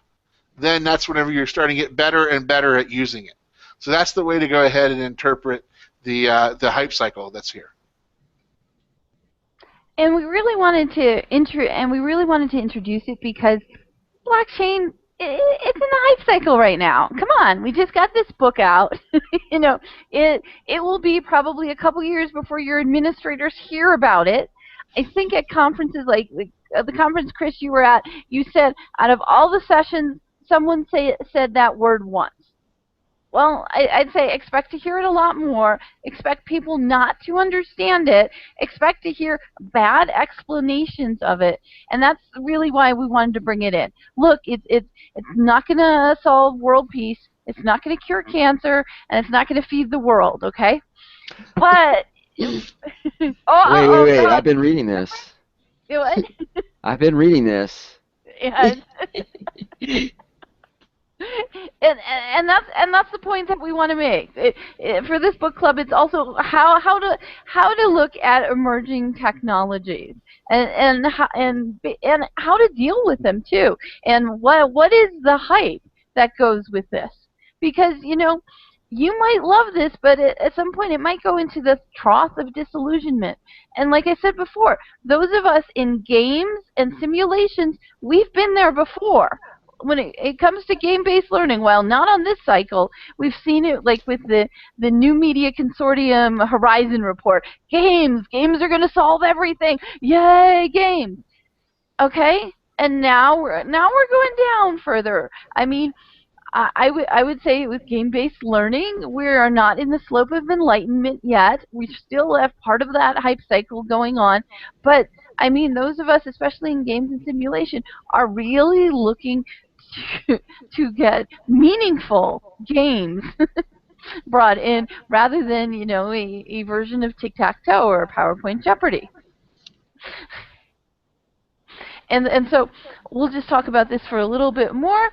S2: then that's whenever you're starting to get better and better at using it. So that's the way to go ahead and interpret the hype cycle that's here.
S1: And we really wanted to introduce it because blockchain, it's in the hype cycle right now. Come on, we just got this book out. You know, it will be probably a couple years before your administrators hear about it. I think at conferences like the conference, Chris, you were at, you said out of all the sessions, someone said that word once. Well, I'd say expect to hear it a lot more. Expect people not to understand it. Expect to hear bad explanations of it. And that's really why we wanted to bring it in. Look, it's not going to solve world peace. It's not going to cure cancer. And it's not going to feed the world, okay? But...
S3: wait.
S1: God.
S3: I've been reading this.
S1: What?
S3: I've been reading this.
S1: Yeah. And that's the point that we want to make. For this book club, it's also how to look at emerging technologies and how to deal with them too, and what is the hype that goes with this, because you know you might love this, but at some point it might go into the trough of disillusionment. And like I said before, those of us in games and simulations, we've been there before. When it comes to game-based learning, while not on this cycle, we've seen it like with the New Media Consortium Horizon report. Games are going to solve everything. Yay, games. Okay, and now we're going down further. I mean, I would say with game-based learning, we are not in the slope of enlightenment yet. We still have part of that hype cycle going on, but I mean, those of us, especially in games and simulation, are really looking to get meaningful games brought in, rather than, you know, a version of tic-tac-toe or PowerPoint Jeopardy. And so we'll just talk about this for a little bit more.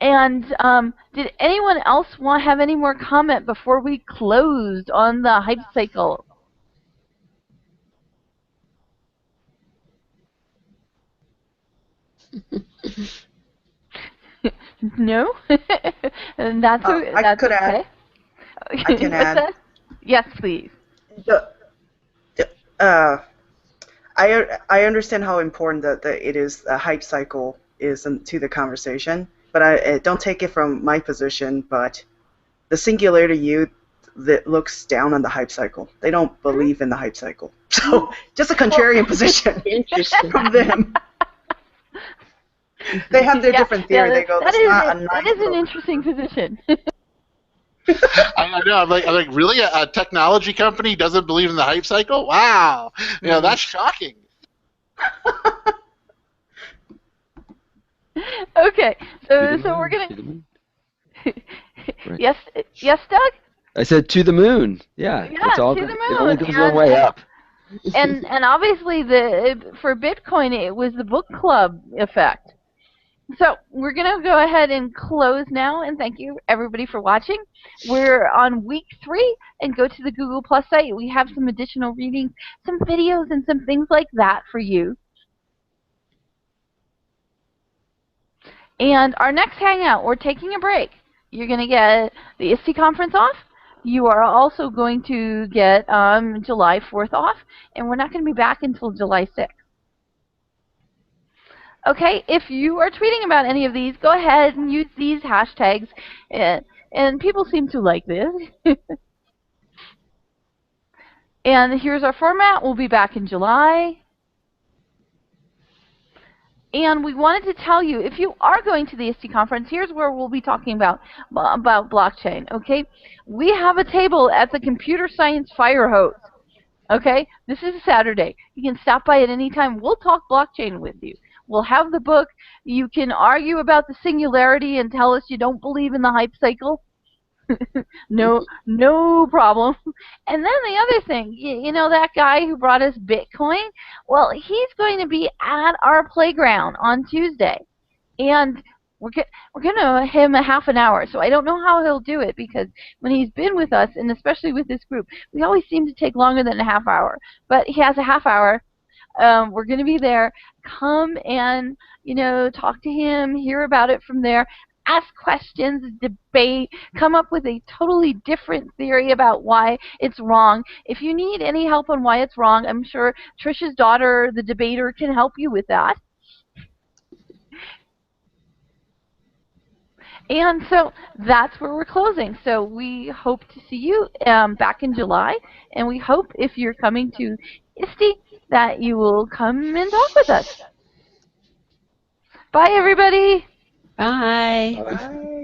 S1: And did anyone else have any more comment before we closed on the hype cycle? No? And that's okay.
S5: I could add. I can add.
S1: Yes, please.
S5: I understand how important that it is, the hype cycle is to the conversation, but I don't take it from my position, but the Singularity youth that looks down on the hype cycle. They don't believe in the hype cycle. So just a contrarian position from them. They have their different theory. They go, that's not a nice
S1: that is an interesting position.
S2: I know. I'm like, really? A technology company doesn't believe in the hype cycle? Wow. You know, that's shocking.
S1: Okay, so we're gonna.
S3: Right.
S1: Yes, Doug.
S3: I said to the moon. Yeah, it's all
S1: to the moon.
S3: It only goes one way up.
S1: And obviously for Bitcoin it was the book club effect. So we're going to go ahead and close now, and thank you everybody for watching. We're on week 3, and go to the Google Plus site. We have some additional readings, some videos, and some things like that for you. And our next hangout, we're taking a break. You're going to get the ISTE conference off. You are also going to get July 4th off, and we're not going to be back until July 6th. Okay, if you are tweeting about any of these, go ahead and use these hashtags. And people seem to like this. And here's our format. We'll be back in July. And we wanted to tell you, if you are going to the ISTE conference, here's where we'll be talking about blockchain, okay? We have a table at the Computer Science Fire Hose, okay? This is Saturday. You can stop by at any time. We'll talk blockchain with you. We'll have the book. You can argue about the singularity and tell us you don't believe in the hype cycle. No problem. And then the other thing, you know that guy who brought us Bitcoin? Well, he's going to be at our playground on Tuesday. And we're going to him a half an hour. So I don't know how he'll do it, because when he's been with us, and especially with this group, we always seem to take longer than a half hour. But he has a half hour. We're going to be there. Come and, talk to him, hear about it from there. Ask questions, debate, come up with a totally different theory about why it's wrong. If you need any help on why it's wrong, I'm sure Trisha's daughter, the debater, can help you with that. And so that's where we're closing. So we hope to see you back in July. And we hope if you're coming to ISTE that you will come and talk with us. Bye, everybody.
S4: Bye.
S2: Bye.